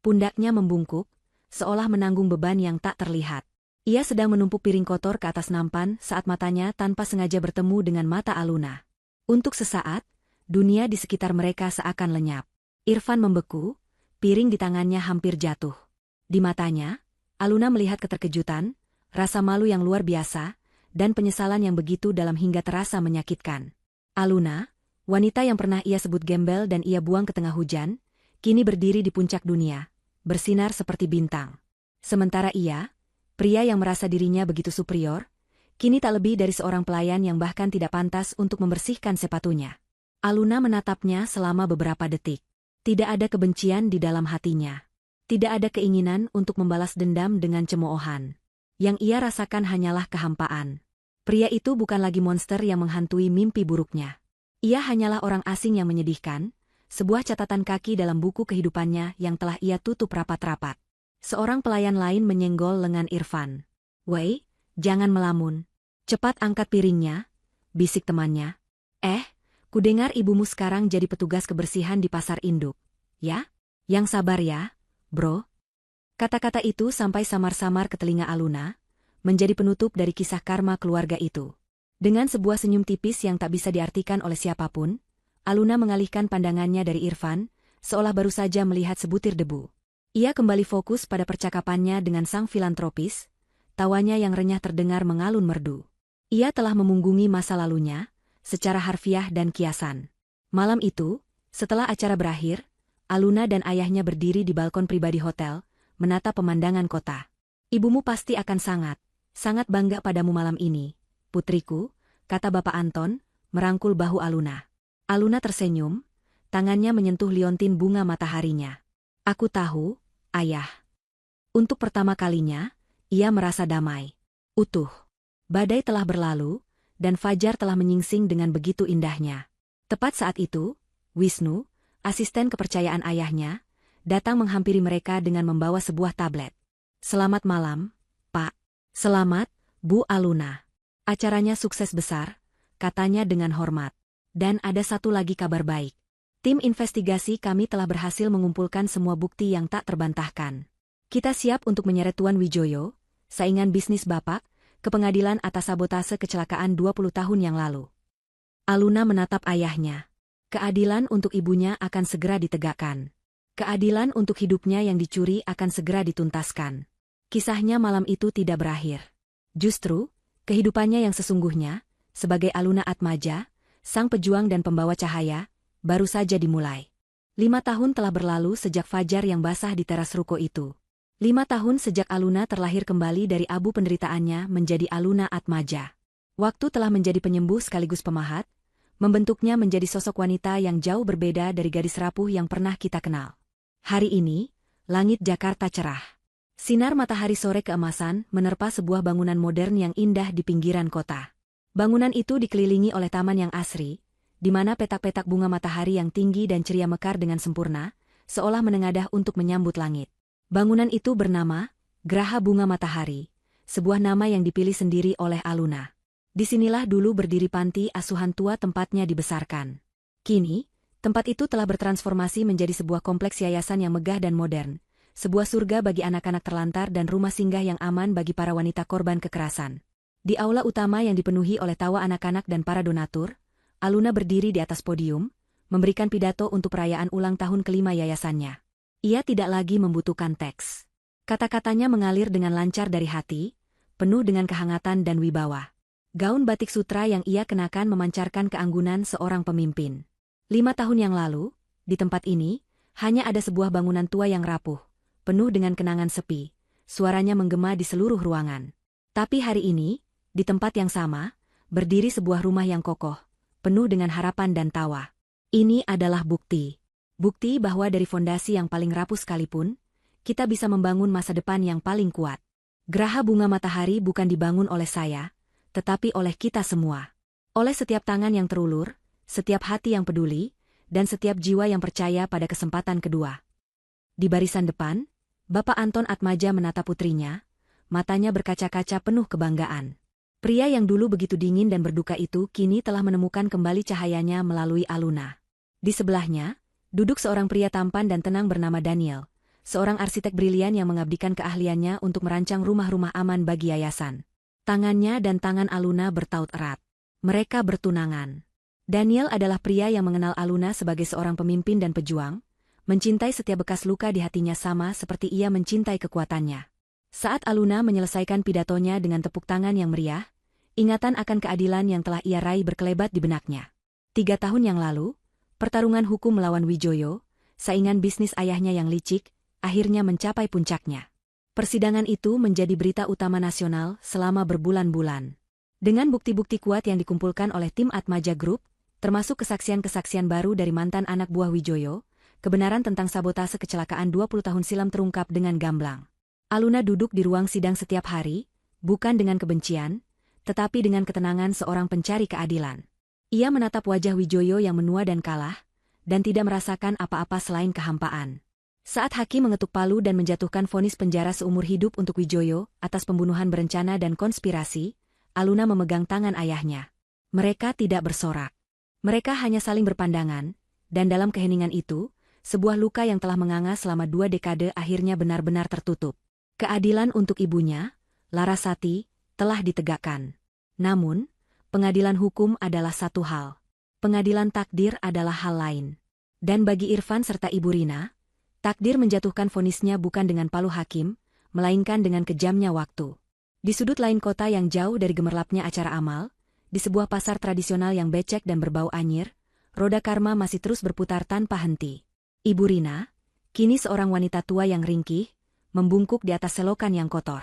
Pundaknya membungkuk, seolah menanggung beban yang tak terlihat. Ia sedang menumpuk piring kotor ke atas nampan saat matanya tanpa sengaja bertemu dengan mata Aluna. Untuk sesaat, dunia di sekitar mereka seakan lenyap. Irfan membeku, piring di tangannya hampir jatuh. Di matanya, Aluna melihat keterkejutan, rasa malu yang luar biasa, dan penyesalan yang begitu dalam hingga terasa menyakitkan. Aluna, wanita yang pernah ia sebut gembel dan ia buang ke tengah hujan, kini berdiri di puncak dunia, bersinar seperti bintang. Sementara ia, pria yang merasa dirinya begitu superior, kini tak lebih dari seorang pelayan yang bahkan tidak pantas untuk membersihkan sepatunya. Aluna menatapnya selama beberapa detik. Tidak ada kebencian di dalam hatinya. Tidak ada keinginan untuk membalas dendam dengan cemoohan. Yang ia rasakan hanyalah kehampaan. Pria itu bukan lagi monster yang menghantui mimpi buruknya. Ia hanyalah orang asing yang menyedihkan, sebuah catatan kaki dalam buku kehidupannya yang telah ia tutup rapat-rapat. Seorang pelayan lain menyenggol lengan Irfan. "Wei, jangan melamun. Cepat angkat piringnya," bisik temannya. Kudengar ibumu sekarang jadi petugas kebersihan di pasar induk. Ya? Yang sabar ya, bro. Kata-kata itu sampai samar-samar ke telinga Aluna, menjadi penutup dari kisah karma keluarga itu. Dengan sebuah senyum tipis yang tak bisa diartikan oleh siapapun, Aluna mengalihkan pandangannya dari Irfan, seolah baru saja melihat sebutir debu. Ia kembali fokus pada percakapannya dengan sang filantropis, tawanya yang renyah terdengar mengalun merdu. Ia telah memunggungi masa lalunya, secara harfiah dan kiasan. Malam itu, setelah acara berakhir, Aluna dan ayahnya berdiri di balkon pribadi hotel, menatap pemandangan kota. Ibumu pasti akan sangat bangga padamu malam ini, putriku, kata Bapak Anton, merangkul bahu Aluna. Aluna tersenyum, tangannya menyentuh liontin bunga mataharinya. Aku tahu, ayah. Untuk pertama kalinya, ia merasa damai. Utuh. Badai telah berlalu, dan fajar telah menyingsing dengan begitu indahnya. Tepat saat itu, Wisnu, asisten kepercayaan ayahnya, datang menghampiri mereka dengan membawa sebuah tablet. Selamat malam, Pak. Selamat, Bu Aluna. Acaranya sukses besar, katanya dengan hormat. Dan ada satu lagi kabar baik. Tim investigasi kami telah berhasil mengumpulkan semua bukti yang tak terbantahkan. Kita siap untuk menyeret Tuan Wijoyo, saingan bisnis Bapak, ke pengadilan atas sabotase kecelakaan 20 tahun yang lalu. Aluna menatap ayahnya. Keadilan untuk ibunya akan segera ditegakkan. Keadilan untuk hidupnya yang dicuri akan segera dituntaskan. Kisahnya malam itu tidak berakhir. Justru, kehidupannya yang sesungguhnya, sebagai Aluna Atmaja, sang pejuang dan pembawa cahaya, baru saja dimulai. 5 tahun telah berlalu sejak fajar yang basah di teras ruko itu. 5 tahun sejak Aluna terlahir kembali dari abu penderitaannya menjadi Aluna Atmaja. Waktu telah menjadi penyembuh sekaligus pemahat, membentuknya menjadi sosok wanita yang jauh berbeda dari gadis rapuh yang pernah kita kenal. Hari ini, langit Jakarta cerah. Sinar matahari sore keemasan menerpa sebuah bangunan modern yang indah di pinggiran kota. Bangunan itu dikelilingi oleh taman yang asri, di mana petak-petak bunga matahari yang tinggi dan ceria mekar dengan sempurna, seolah menengadah untuk menyambut langit. Bangunan itu bernama Geraha Bunga Matahari, sebuah nama yang dipilih sendiri oleh Aluna. Disinilah dulu berdiri panti asuhan tua tempatnya dibesarkan. Kini, tempat itu telah bertransformasi menjadi sebuah kompleks yayasan yang megah dan modern, sebuah surga bagi anak-anak terlantar dan rumah singgah yang aman bagi para wanita korban kekerasan. Di aula utama yang dipenuhi oleh tawa anak-anak dan para donatur, Aluna berdiri di atas podium, memberikan pidato untuk perayaan ulang tahun kelima yayasannya. Ia tidak lagi membutuhkan teks. Kata-katanya mengalir dengan lancar dari hati, penuh dengan kehangatan dan wibawa. Gaun batik sutra yang ia kenakan memancarkan keanggunan seorang pemimpin. 5 tahun yang lalu, di tempat ini, hanya ada sebuah bangunan tua yang rapuh, penuh dengan kenangan sepi, suaranya menggema di seluruh ruangan. Tapi hari ini, di tempat yang sama, berdiri sebuah rumah yang kokoh, penuh dengan harapan dan tawa. Ini adalah bukti. Bukti bahwa dari fondasi yang paling rapuh sekalipun, kita bisa membangun masa depan yang paling kuat. Geraha Bunga Matahari bukan dibangun oleh saya, tetapi oleh kita semua. Oleh setiap tangan yang terulur, setiap hati yang peduli, dan setiap jiwa yang percaya pada kesempatan kedua. Di barisan depan, Bapak Anton Atmaja menatap putrinya, matanya berkaca-kaca penuh kebanggaan. Pria yang dulu begitu dingin dan berduka itu kini telah menemukan kembali cahayanya melalui Aluna. Di sebelahnya, duduk seorang pria tampan dan tenang bernama Daniel, seorang arsitek brilian yang mengabdikan keahliannya untuk merancang rumah-rumah aman bagi yayasan. Tangannya dan tangan Aluna bertaut erat. Mereka bertunangan. Daniel adalah pria yang mengenal Aluna sebagai seorang pemimpin dan pejuang, mencintai setiap bekas luka di hatinya sama seperti ia mencintai kekuatannya. Saat Aluna menyelesaikan pidatonya dengan tepuk tangan yang meriah, ingatan akan keadilan yang telah ia raih berkelebat di benaknya. 3 tahun yang lalu, pertarungan hukum melawan Wijoyo, saingan bisnis ayahnya yang licik, akhirnya mencapai puncaknya. Persidangan itu menjadi berita utama nasional selama berbulan-bulan. Dengan bukti-bukti kuat yang dikumpulkan oleh tim Atmaja Group, termasuk kesaksian-kesaksian baru dari mantan anak buah Wijoyo, kebenaran tentang sabotase kecelakaan 20 tahun silam terungkap dengan gamblang. Aluna duduk di ruang sidang setiap hari, bukan dengan kebencian, tetapi dengan ketenangan seorang pencari keadilan. Ia menatap wajah Wijoyo yang menua dan kalah, dan tidak merasakan apa-apa selain kehampaan. Saat hakim mengetuk palu dan menjatuhkan vonis penjara seumur hidup untuk Wijoyo atas pembunuhan berencana dan konspirasi, Aluna memegang tangan ayahnya. Mereka tidak bersorak. Mereka hanya saling berpandangan, dan dalam keheningan itu, sebuah luka yang telah menganga selama 2 dekade akhirnya benar-benar tertutup. Keadilan untuk ibunya, Larasati, telah ditegakkan. Namun, pengadilan hukum adalah satu hal. Pengadilan takdir adalah hal lain. Dan bagi Irfan serta Ibu Rina, takdir menjatuhkan vonisnya bukan dengan palu hakim, melainkan dengan kejamnya waktu. Di sudut lain kota yang jauh dari gemerlapnya acara amal, di sebuah pasar tradisional yang becek dan berbau anyir, roda karma masih terus berputar tanpa henti. Ibu Rina, kini seorang wanita tua yang ringkih, membungkuk di atas selokan yang kotor.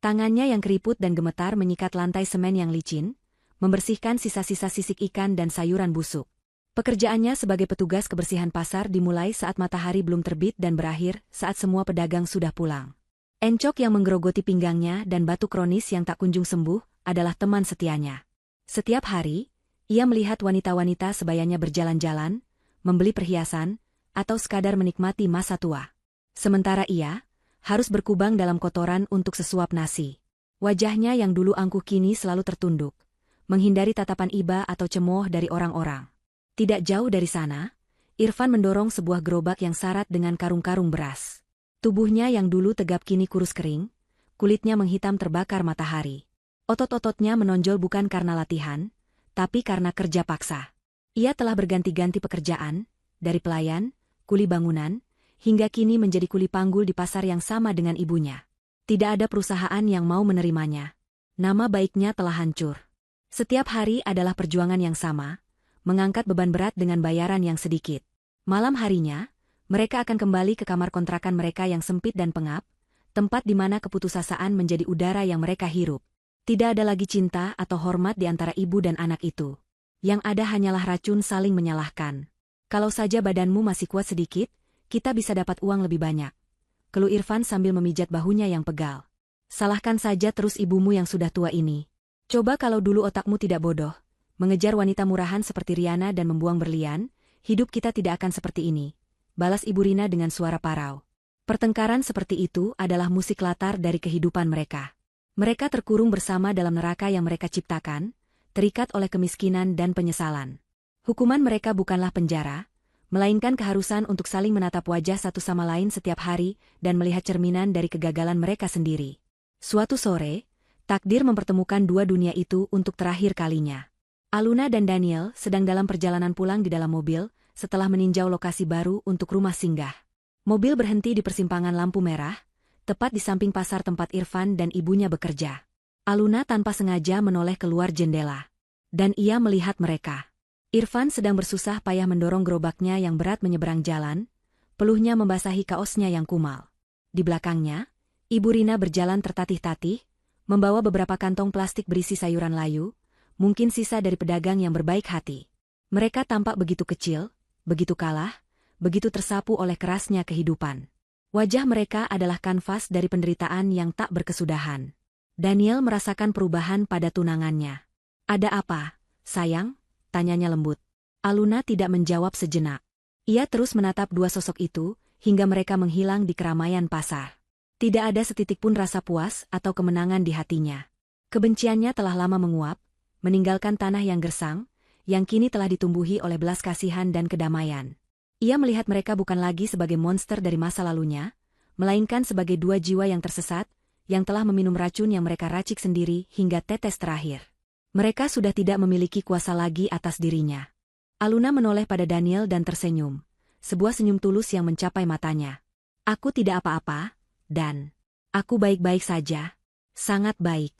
Tangannya yang keriput dan gemetar menyikat lantai semen yang licin, membersihkan sisa-sisa sisik ikan dan sayuran busuk. Pekerjaannya sebagai petugas kebersihan pasar dimulai saat matahari belum terbit dan berakhir saat semua pedagang sudah pulang. Encok yang menggerogoti pinggangnya dan batuk kronis yang tak kunjung sembuh adalah teman setianya. Setiap hari, ia melihat wanita-wanita sebayanya berjalan-jalan, membeli perhiasan, atau sekadar menikmati masa tua. Sementara ia harus berkubang dalam kotoran untuk sesuap nasi. Wajahnya yang dulu angkuh kini selalu tertunduk, menghindari tatapan iba atau cemooh dari orang-orang. Tidak jauh dari sana, Irfan mendorong sebuah gerobak yang syarat dengan karung-karung beras. Tubuhnya yang dulu tegap kini kurus kering, kulitnya menghitam terbakar matahari. Otot-ototnya menonjol bukan karena latihan, tapi karena kerja paksa. Ia telah berganti-ganti pekerjaan, dari pelayan, kuli bangunan, hingga kini menjadi kuli panggul di pasar yang sama dengan ibunya. Tidak ada perusahaan yang mau menerimanya. Nama baiknya telah hancur. Setiap hari adalah perjuangan yang sama, mengangkat beban berat dengan bayaran yang sedikit. Malam harinya, mereka akan kembali ke kamar kontrakan mereka yang sempit dan pengap, tempat di mana keputusasaan menjadi udara yang mereka hirup. Tidak ada lagi cinta atau hormat di antara ibu dan anak itu. Yang ada hanyalah racun saling menyalahkan. Kalau saja badanmu masih kuat sedikit, kita bisa dapat uang lebih banyak. Keluh Irfan sambil memijat bahunya yang pegal. Salahkan saja terus ibumu yang sudah tua ini. Coba kalau dulu otakmu tidak bodoh, mengejar wanita murahan seperti Riana dan membuang berlian, hidup kita tidak akan seperti ini. Balas Ibu Rina dengan suara parau. Pertengkaran seperti itu adalah musik latar dari kehidupan mereka. Mereka terkurung bersama dalam neraka yang mereka ciptakan, terikat oleh kemiskinan dan penyesalan. Hukuman mereka bukanlah penjara, melainkan keharusan untuk saling menatap wajah satu sama lain setiap hari dan melihat cerminan dari kegagalan mereka sendiri. Suatu sore, takdir mempertemukan dua dunia itu untuk terakhir kalinya. Aluna dan Daniel sedang dalam perjalanan pulang di dalam mobil setelah meninjau lokasi baru untuk rumah singgah. Mobil berhenti di persimpangan lampu merah, tepat di samping pasar tempat Irfan dan ibunya bekerja. Aluna tanpa sengaja menoleh keluar jendela. Dan ia melihat mereka. Irfan sedang bersusah payah mendorong gerobaknya yang berat menyeberang jalan, peluhnya membasahi kaosnya yang kumal. Di belakangnya, Ibu Rina berjalan tertatih-tatih, membawa beberapa kantong plastik berisi sayuran layu, mungkin sisa dari pedagang yang berbaik hati. Mereka tampak begitu kecil, begitu kalah, begitu tersapu oleh kerasnya kehidupan. Wajah mereka adalah kanvas dari penderitaan yang tak berkesudahan. Daniel merasakan perubahan pada tunangannya. "Ada apa, sayang?" tanyanya lembut. Aluna tidak menjawab sejenak. Ia terus menatap dua sosok itu, hingga mereka menghilang di keramaian pasar. Tidak ada setitik pun rasa puas atau kemenangan di hatinya. Kebenciannya telah lama menguap, meninggalkan tanah yang gersang, yang kini telah ditumbuhi oleh belas kasihan dan kedamaian. Ia melihat mereka bukan lagi sebagai monster dari masa lalunya, melainkan sebagai dua jiwa yang tersesat, yang telah meminum racun yang mereka racik sendiri hingga tetes terakhir. Mereka sudah tidak memiliki kuasa lagi atas dirinya. Aluna menoleh pada Daniel dan tersenyum, sebuah senyum tulus yang mencapai matanya. "Aku tidak apa-apa, Dan. Aku baik-baik saja. Sangat baik."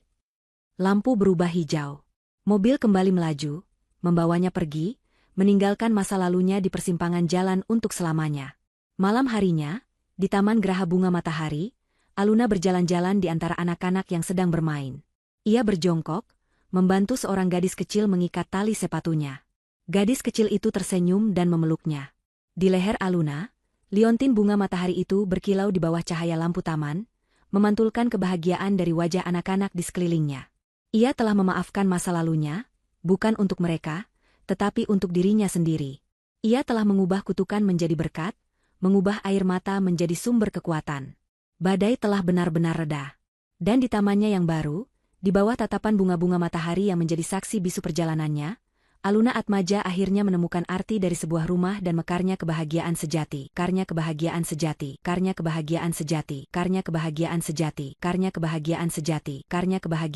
Lampu berubah hijau. Mobil kembali melaju, membawanya pergi, meninggalkan masa lalunya di persimpangan jalan untuk selamanya. Malam harinya, di Taman Geraha Bunga Matahari, Aluna berjalan-jalan di antara anak-anak yang sedang bermain. Ia berjongkok, membantu seorang gadis kecil mengikat tali sepatunya. Gadis kecil itu tersenyum dan memeluknya. Di leher Aluna, liontin bunga matahari itu berkilau di bawah cahaya lampu taman, memantulkan kebahagiaan dari wajah anak-anak di sekelilingnya. Ia telah memaafkan masa lalunya, bukan untuk mereka, tetapi untuk dirinya sendiri. Ia telah mengubah kutukan menjadi berkat, mengubah air mata menjadi sumber kekuatan. Badai telah benar-benar reda. Dan di tamannya yang baru, di bawah tatapan bunga-bunga matahari yang menjadi saksi bisu perjalanannya, Aluna Atmaja akhirnya menemukan arti dari sebuah rumah dan mekarnya kebahagiaan sejati. Karnya kebahagiaan sejati. Karnya kebahagiaan sejati. Karnya kebahagiaan sejati. Karnya kebahagiaan sejati. Karnya kebahagiaan